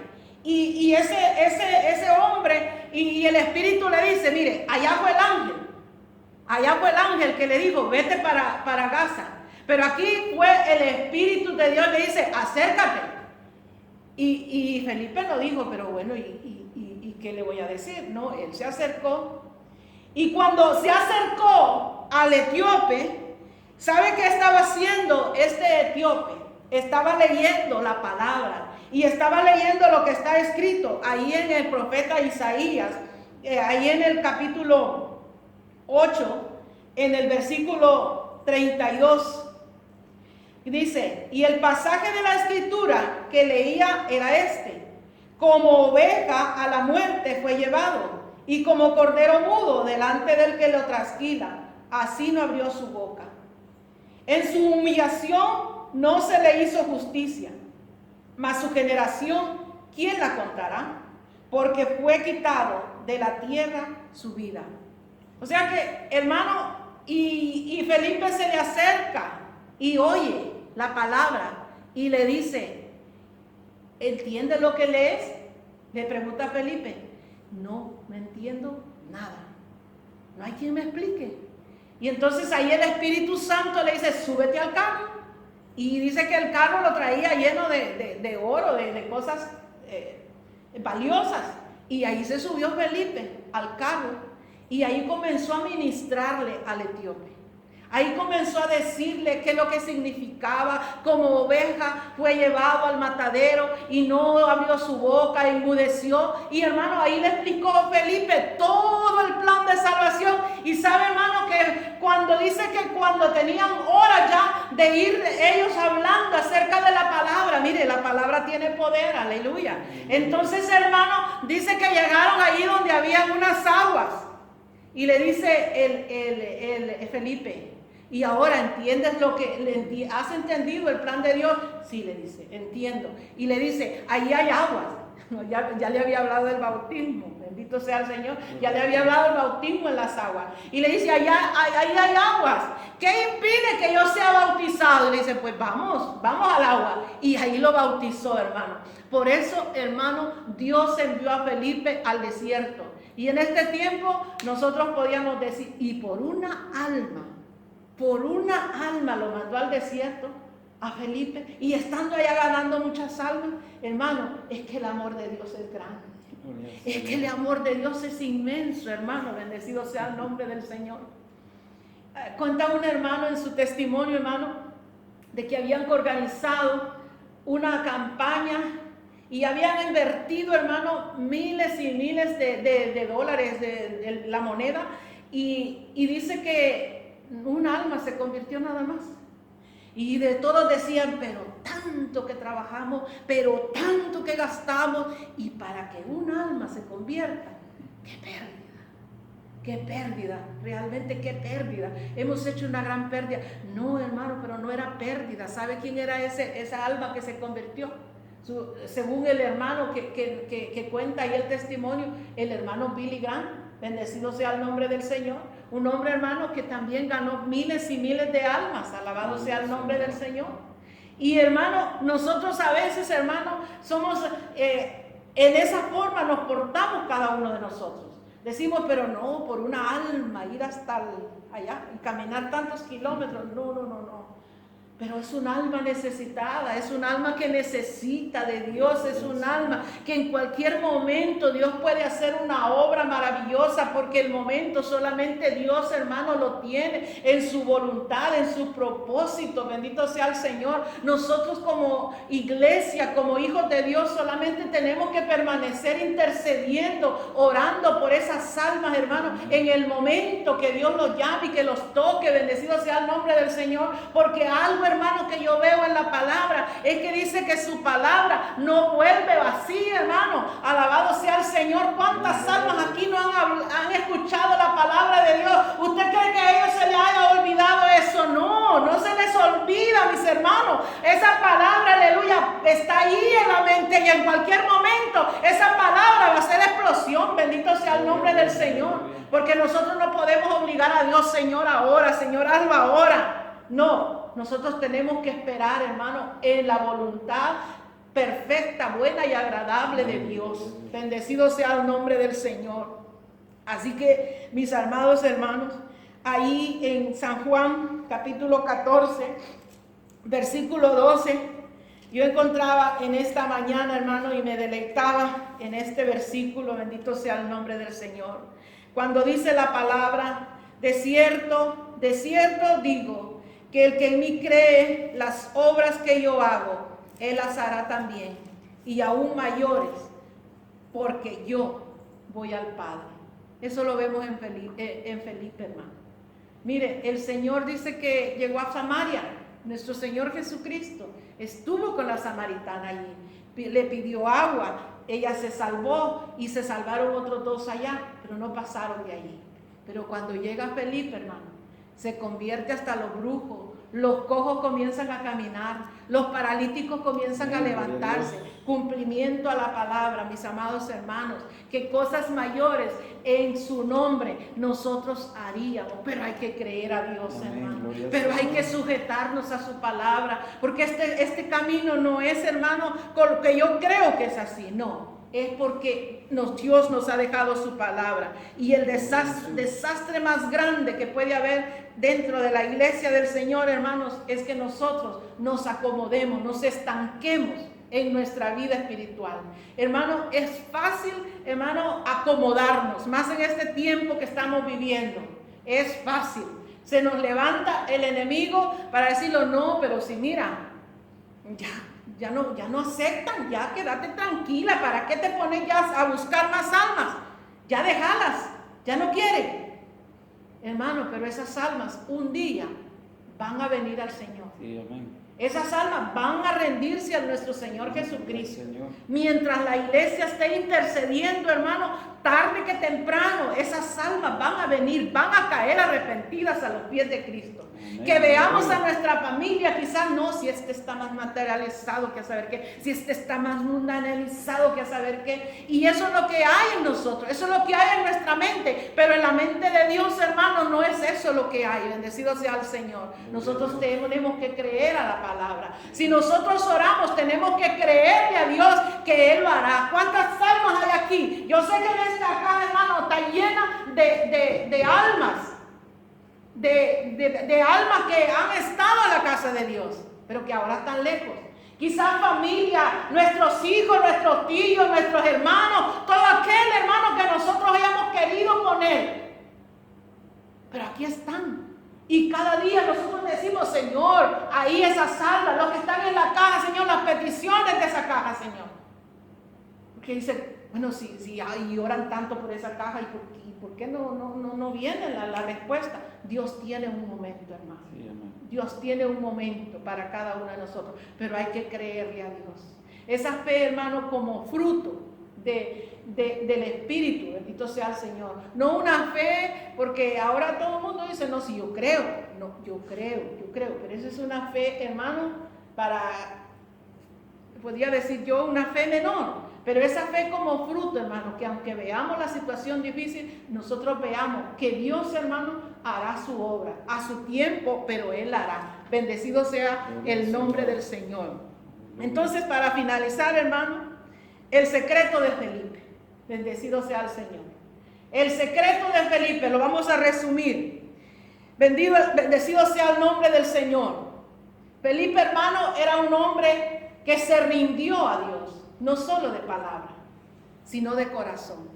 Y ese hombre, y el Espíritu le dice, mire, allá fue el ángel que le dijo, vete para Gaza. Pero aquí fue el Espíritu de Dios, le dice, acércate. Y Felipe no dijo, pero bueno, ¿y qué le voy a decir? No, él se acercó. Y cuando se acercó al etíope, ¿sabe qué estaba haciendo este etíope? Estaba leyendo la palabra. Y estaba leyendo lo que está escrito ahí en el profeta Isaías, ahí en el capítulo 8, en el versículo 32. Dice, y el pasaje de la escritura que leía era este: como oveja a la muerte fue llevado, y como cordero mudo delante del que lo trasquila, así no abrió su boca. En su humillación no se le hizo justicia. Mas su generación, ¿quién la contará? Porque fue quitado de la tierra su vida. O sea que, hermano, y Felipe se le acerca y oye la palabra y le dice, ¿entiendes lo que lees? Le pregunta a Felipe. No entiendo nada. No hay quien me explique. Y entonces ahí el Espíritu Santo le dice, súbete al carro. Y dice que el carro lo traía lleno de oro, de cosas valiosas. Y ahí se subió Felipe al carro y ahí comenzó a ministrarle al etíope. Ahí comenzó a decirle qué es lo que significaba, como oveja fue llevado al matadero y no abrió su boca, enmudeció. Y hermano, ahí le explicó a Felipe todo el plan de salvación. Y sabe, hermano, que cuando dice que cuando tenían horas ya de ir ellos hablando acerca de la palabra, mire, la palabra tiene poder, aleluya. Entonces, hermano, dice que llegaron ahí donde había unas aguas. Y le dice el Felipe, y ahora entiendes lo que, ¿has entendido el plan de Dios? Sí, le dice, entiendo. Y le dice, ahí hay aguas. Ya le había hablado del bautismo, bendito sea el Señor. Ya le había hablado del bautismo en las aguas. Y le dice, ahí hay aguas. ¿Qué impide que yo sea bautizado? Y le dice, pues vamos al agua. Y ahí lo bautizó, hermano. Por eso, hermano, Dios envió a Felipe al desierto. Y en este tiempo nosotros podíamos decir, y por una alma lo mandó al desierto a Felipe, y estando allá ganando muchas almas, hermano, es que el amor de Dios es grande. Es que el amor de Dios es inmenso, hermano, bendecido sea el nombre del Señor. Cuenta un hermano en su testimonio, hermano, de que habían organizado una campaña y habían invertido, hermano, miles y miles de dólares de la moneda, y dice que un alma se convirtió nada más. Y de todos decían, pero tanto que trabajamos, pero tanto que gastamos, y para que un alma se convierta, qué pérdida, realmente qué pérdida. Hemos hecho una gran pérdida. No, hermano, pero no era pérdida. ¿Sabe quién era esa alma que se convirtió? Según el hermano que cuenta ahí el testimonio, el hermano Billy Graham, bendecido sea el nombre del Señor, un hombre, hermano, que también ganó miles y miles de almas, alabado sea el nombre del Señor. Y hermano, nosotros a veces, hermano, somos, en esa forma nos portamos cada uno de nosotros. Decimos, pero no, por una alma, ir hasta allá y caminar tantos kilómetros, no. Pero es un alma necesitada, es un alma que necesita de Dios, es un alma que en cualquier momento Dios puede hacer una obra maravillosa, porque el momento solamente Dios, hermano, lo tiene en su voluntad, en su propósito. Bendito sea el Señor. Nosotros como iglesia, como hijos de Dios, solamente tenemos que permanecer intercediendo, orando por esas almas, hermano, en el momento que Dios los llame y que los toque. Bendecido sea el nombre del Señor, porque algo, hermano, que yo veo en la palabra es que dice que su palabra no vuelve vacía, hermano. Alabado sea el Señor. ¿Cuántas almas aquí no han escuchado la palabra de Dios? ¿Usted cree que a ellos se les haya olvidado eso? No se les olvida, mis hermanos. Esa palabra, aleluya, está ahí en la mente, y en cualquier momento esa palabra va a ser explosión. Bendito sea el nombre del Señor, porque nosotros no podemos obligar a Dios: Señor, ahora, Señor, hazlo ahora. No, nosotros tenemos que esperar, hermano, en la voluntad perfecta, buena y agradable de Dios. Bendecido sea el nombre del Señor. Así que, mis amados hermanos, ahí en San Juan, capítulo 14, versículo 12, yo encontraba en esta mañana, hermano, y me deleitaba en este versículo. Bendito sea el nombre del Señor. Cuando dice la palabra: de cierto digo, que el que en mí cree, las obras que yo hago, él las hará también, y aún mayores, porque yo voy al Padre. Eso lo vemos en Felipe, hermano. Mire, el Señor dice que llegó a Samaria. Nuestro Señor Jesucristo estuvo con la samaritana allí, le pidió agua, ella se salvó y se salvaron otros dos allá, pero no pasaron de allí. Pero cuando llega Felipe, hermano, se convierte hasta los brujos, los cojos comienzan a caminar, los paralíticos comienzan a levantarse. Cumplimiento a la palabra, mis amados hermanos, que cosas mayores en su nombre nosotros haríamos. Pero hay que creer a Dios, hermano. Pero hay que sujetarnos a su palabra, porque este camino no es, hermano, con lo que yo creo que es así, no. Es porque Dios nos ha dejado su palabra. Y el desastre más grande que puede haber dentro de la iglesia del Señor, hermanos, es que nosotros nos acomodemos, nos estanquemos en nuestra vida espiritual. Hermano, es fácil, hermano, acomodarnos, más en este tiempo que estamos viviendo. Es fácil. Se nos levanta el enemigo para decirlo: no, pero si mira, ya no aceptan, ya quédate tranquila, ¿para qué te pones ya a buscar más almas? Ya déjalas, ya no quieren. Hermano, pero esas almas un día van a venir al Señor. Sí, amén. Esas almas van a rendirse a nuestro Señor Jesucristo. Mientras la iglesia esté intercediendo, hermano, tarde que temprano, esas almas van a venir, van a caer arrepentidas a los pies de Cristo. Amén. Que veamos a nuestra familia, quizás no, si este está más materializado que a saber qué, si este está más mundanalizado que a saber qué. Y eso es lo que hay en nosotros, eso es lo que hay en nuestra mente. Pero en la mente de Dios, hermano, no es eso lo que hay. Bendecido sea el Señor. Nosotros tenemos que creer a la palabra. Si nosotros oramos, tenemos que creerle a Dios que Él lo hará. ¿Cuántas almas hay aquí? Yo sé que en esta caja, hermano, está llena de almas. De almas que han estado en la casa de Dios, pero que ahora están lejos. Quizás familia, nuestros hijos, nuestros tíos, nuestros hermanos, todo aquel hermano que nosotros hayamos querido poner. Pero aquí están. Y cada día nosotros decimos: Señor, ahí esas almas, los que están en la caja, Señor, las peticiones de esa caja, Señor. Porque dice: bueno, si oran tanto por esa caja, ¿y por qué no viene la respuesta? Dios tiene un momento, hermano. Sí, Dios tiene un momento para cada uno de nosotros, pero hay que creerle a Dios. Esa fe, hermano, como fruto del Espíritu, bendito sea el Señor. No una fe, porque ahora todo el mundo dice: no, si yo creo. No, yo creo, pero esa es una fe, hermano, podría decir yo, una fe menor. Pero esa fe como fruto, hermano, que aunque veamos la situación difícil, nosotros veamos que Dios, hermano, hará su obra a su tiempo, pero Él la hará. Bendecido sea el nombre del Señor. Entonces, para finalizar, hermano, el secreto de Felipe. Bendecido sea el Señor. El secreto de Felipe, lo vamos a resumir. Bendecido sea el nombre del Señor. Felipe, hermano, era un hombre que se rindió a Dios, no solo de palabra, sino de corazón.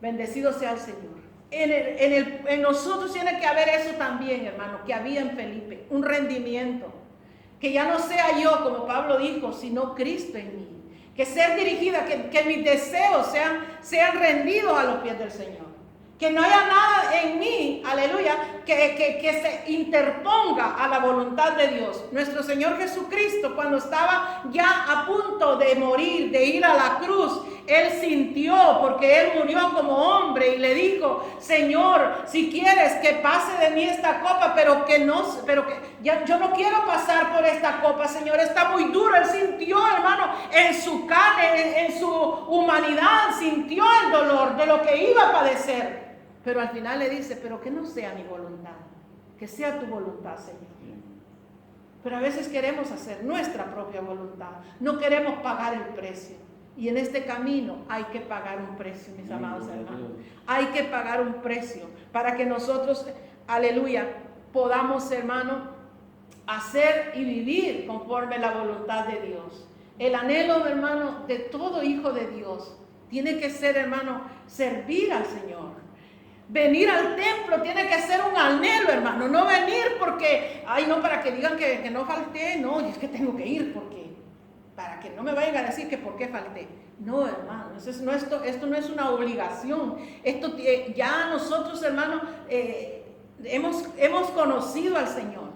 Bendecido sea el Señor. En nosotros tiene que haber eso también, hermano, que había en Felipe, un rendimiento. Que ya no sea yo, como Pablo dijo, sino Cristo en mí. Que ser dirigida, que mis deseos sean rendidos a los pies del Señor. Que no haya nada en mí, aleluya, que se interponga a la voluntad de Dios. Nuestro Señor Jesucristo, cuando estaba ya a punto de morir, de ir a la cruz, Él sintió, porque Él murió como hombre y le dijo: Señor, si quieres que pase de mí esta copa, pero que yo no quiero pasar por esta copa, Señor, está muy duro. Él sintió, hermano, en su carne, en su humanidad, sintió el dolor de lo que iba a padecer. Pero al final le dice: pero que no sea mi voluntad, que sea tu voluntad, Señor. Pero a veces queremos hacer nuestra propia voluntad, no queremos pagar el precio. Y en este camino hay que pagar un precio, mis amados hermanos. Hay que pagar un precio para que nosotros, aleluya, podamos, hermano, hacer y vivir conforme la voluntad de Dios. El anhelo, hermano, de todo hijo de Dios tiene que ser, hermano, servir al Señor. Venir al templo tiene que ser un anhelo, hermano. No venir porque, ay, no, para que digan que no falté. No, es que tengo que ir porque, para que no me vayan a decir que por qué falté. No, hermano, esto no es una obligación. Esto ya nosotros, hermano, hemos conocido al Señor.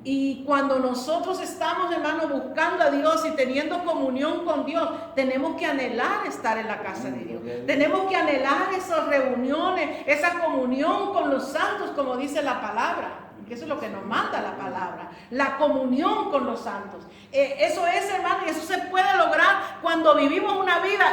Y cuando nosotros estamos, hermano, buscando a Dios y teniendo comunión con Dios, tenemos que anhelar estar en la casa de Dios. Tenemos que anhelar esas reuniones, esa comunión con los santos, como dice la palabra. Que eso es lo que nos manda la palabra, la comunión con los santos. Eso es, hermano, y eso se puede lograr cuando vivimos una vida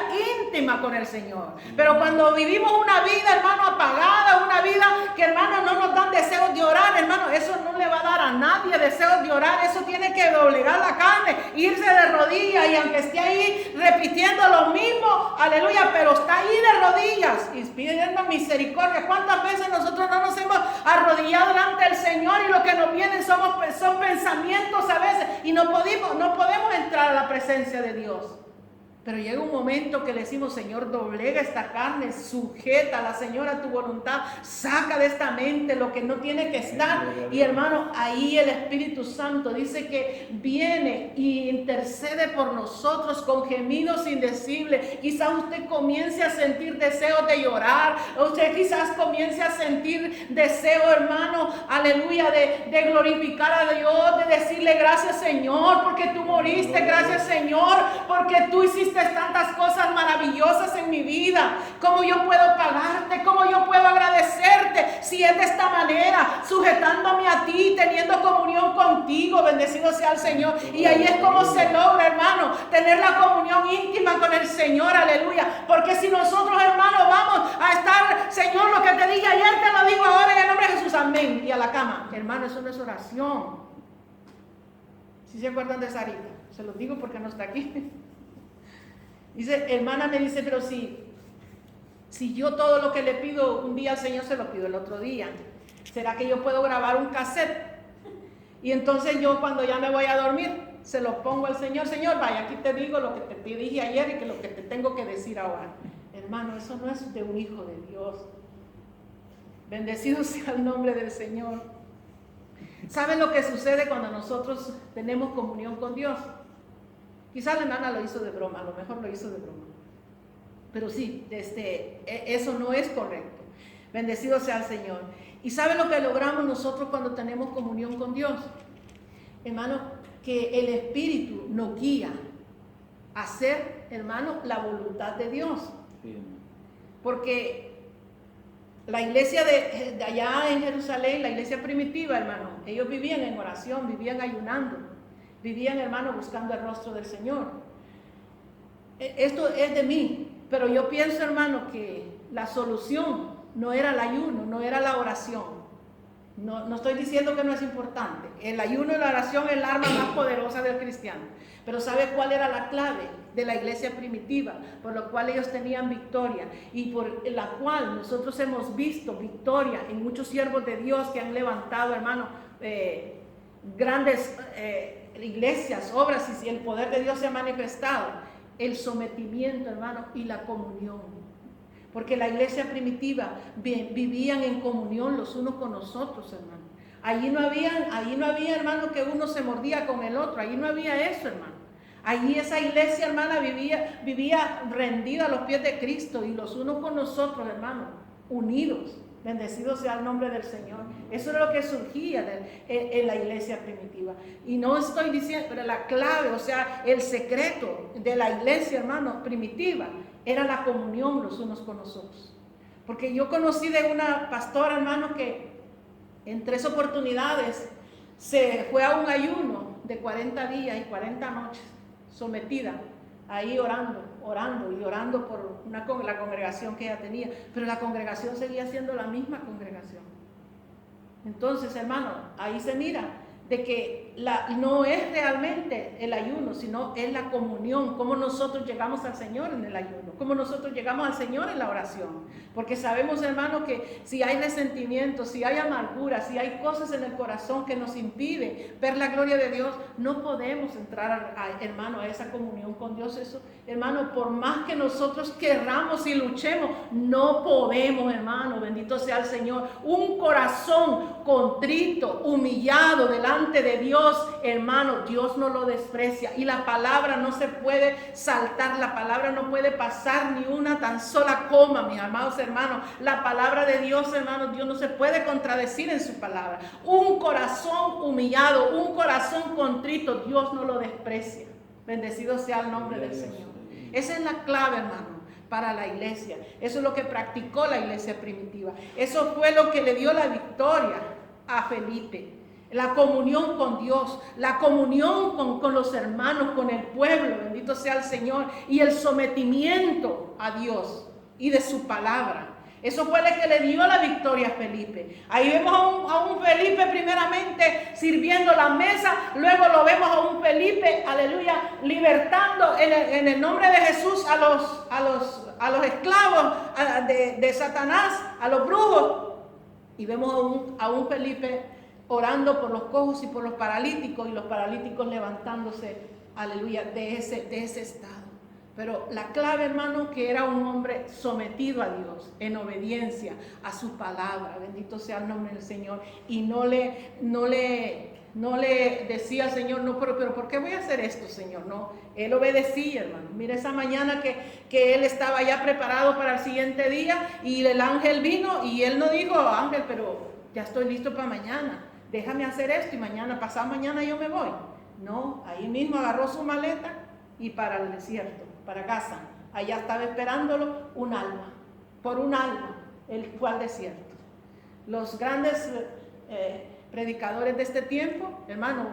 íntima con el Señor. Pero cuando vivimos una vida, hermano, apagada, una vida que, hermano, no nos dan deseos de orar, hermano, eso no le va a dar a nadie deseos de orar. Eso tiene que doblegar la carne, irse de rodillas, y aunque esté ahí repitiendo lo mismo, aleluya, pero está ahí de rodillas y pidiendo misericordia. ¿Cuántas veces nosotros no nos hemos arrodillado delante del Señor y lo que nos vienen son pensamientos a veces, y no podemos entrar a la presencia de Dios? Pero llega un momento que le decimos: Señor, doblega esta carne, sujétala, Señor, a tu voluntad, saca de esta mente lo que no tiene que estar. Y, hermano, ahí el Espíritu Santo dice que viene y intercede por nosotros con gemidos indecibles. Quizás usted comience a sentir deseos de llorar, usted quizás comience a sentir deseo, hermano, aleluya, de glorificar a Dios, de decirle: gracias, Señor, porque tú moriste, gracias, Señor, porque tú hiciste tantas cosas maravillosas en mi vida. ¿Cómo yo puedo pagarte? ¿Cómo yo puedo agradecerte si es de esta manera, sujetándome a ti, teniendo comunión contigo? Bendecido sea el Señor. Y ahí es como se logra, hermano, tener la comunión íntima con el Señor, aleluya. Porque si nosotros, hermano, vamos a estar: Señor, lo que te dije ayer te lo digo ahora en el nombre de Jesús, amén, y a la cama, hermano, eso no es oración. ¿Sí se acuerdan de Sarita? Se los digo porque no está aquí. Dice, hermana, me dice: pero si yo todo lo que le pido un día al Señor se lo pido el otro día, ¿será que yo puedo grabar un cassette? Y entonces yo, cuando ya me voy a dormir, se lo pongo al Señor: Señor, vaya, aquí te digo lo que te dije ayer y que lo que te tengo que decir ahora. Hermano, eso no es de un hijo de Dios. Bendecido sea el nombre del Señor. ¿Saben lo que sucede cuando nosotros tenemos comunión con Dios? Quizás la hermana lo hizo de broma, a lo mejor lo hizo de broma. Pero sí, eso no es correcto. Bendecido sea el Señor. ¿Y saben lo que logramos nosotros cuando tenemos comunión con Dios? Hermano, que el Espíritu nos guía a hacer, hermano, la voluntad de Dios. Porque la iglesia de allá en Jerusalén, la iglesia primitiva, hermano, ellos vivían en oración, vivían ayunando, vivían, hermano, buscando el rostro del Señor. Esto es de mí, pero yo pienso, hermano, que la solución no era el ayuno, no era la oración. No estoy diciendo que no es importante. El ayuno y la oración es el arma más poderosa del cristiano. Pero ¿sabe cuál era la clave de la iglesia primitiva? Por lo cual ellos tenían victoria y por la cual nosotros hemos visto victoria en muchos siervos de Dios que han levantado, hermano, grandes iglesias, obras, y si el poder de Dios se ha manifestado, el sometimiento, hermano, y la comunión. Porque la iglesia primitiva vivían en comunión los unos con los otros, hermano. Allí no había, hermano, que uno se mordía con el otro. Allí no había eso, hermano. Allí esa iglesia, hermana, vivía rendida a los pies de Cristo, y los unos con los otros, hermano, unidos. Bendecido sea el nombre del Señor. Eso es lo que surgía en la iglesia primitiva. Y no estoy diciendo, pero la clave, o sea, el secreto de la iglesia, hermano, primitiva, era la comunión los unos con los otros. Porque yo conocí de una pastora, hermano, que en 3 oportunidades se fue a un ayuno de 40 días y 40 noches, sometida, ahí orando por la congregación que ella tenía, pero la congregación seguía siendo la misma congregación. Entonces, hermano, ahí se mira de que no es realmente el ayuno, sino es la comunión, cómo nosotros llegamos al Señor en el ayuno, cómo nosotros llegamos al Señor en la oración. Porque sabemos, hermano, que si hay resentimiento, si hay amargura, si hay cosas en el corazón que nos impiden ver la gloria de Dios, no podemos entrar, hermano, a esa comunión con Dios. Eso, hermano, por más que nosotros querramos y luchemos, no podemos, hermano, bendito sea el Señor. Un corazón contrito, humillado delante de Dios, hermano, Dios no lo desprecia. Y la palabra no se puede saltar, la palabra no puede pasar ni una tan sola coma, mis amados hermanos. La palabra de Dios, hermano, Dios no se puede contradecir en su palabra. Un corazón humillado, un corazón contrito, Dios no lo desprecia. Bendecido sea el nombre del Señor. Esa es la clave, hermano, para la iglesia. Eso es lo que practicó la iglesia primitiva. Eso fue lo que le dio la victoria a Felipe. La comunión con Dios, la comunión con los hermanos, con el pueblo, bendito sea el Señor, y el sometimiento a Dios y de su palabra. Eso fue lo que le dio la victoria a Felipe. Ahí vemos a un Felipe primeramente sirviendo la mesa, luego lo vemos a un Felipe, aleluya, libertando en el nombre de Jesús a los esclavos de Satanás, a los brujos. Y vemos a un Felipe orando por los cojos y por los paralíticos, y los paralíticos levantándose, aleluya, de ese estado. Pero la clave, hermano, que era un hombre sometido a Dios, en obediencia a su palabra, bendito sea el nombre del Señor, y no le decía al Señor, no, pero ¿por qué voy a hacer esto, Señor? No, él obedecía, hermano. Mira, esa mañana que él estaba ya preparado para el siguiente día, y el ángel vino, y él no dijo, ángel, pero ya estoy listo para mañana, déjame hacer esto, y mañana, pasado mañana yo me voy. No, ahí mismo agarró su maleta y para el desierto, para casa. Allá estaba esperándolo un alma, por un alma, él fue al desierto. Los grandes predicadores de este tiempo, hermano,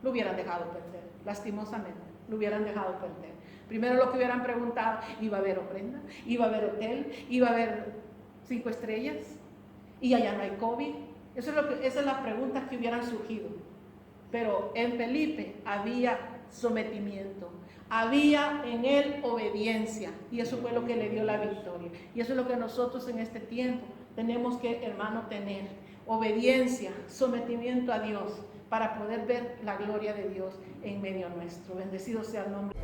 lo hubieran dejado perder, lastimosamente, lo hubieran dejado perder. Primero lo que hubieran preguntado, ¿iba a haber ofrenda? ¿Iba a haber hotel? ¿Iba a haber 5 estrellas? ¿Y allá no hay COVID? Esas son las preguntas que hubieran surgido. Pero en Felipe había sometimiento, había en él obediencia, y eso fue lo que le dio la victoria. Y eso es lo que nosotros en este tiempo tenemos que, hermano, tener: obediencia, sometimiento a Dios, para poder ver la gloria de Dios en medio nuestro. Bendecido sea el nombre.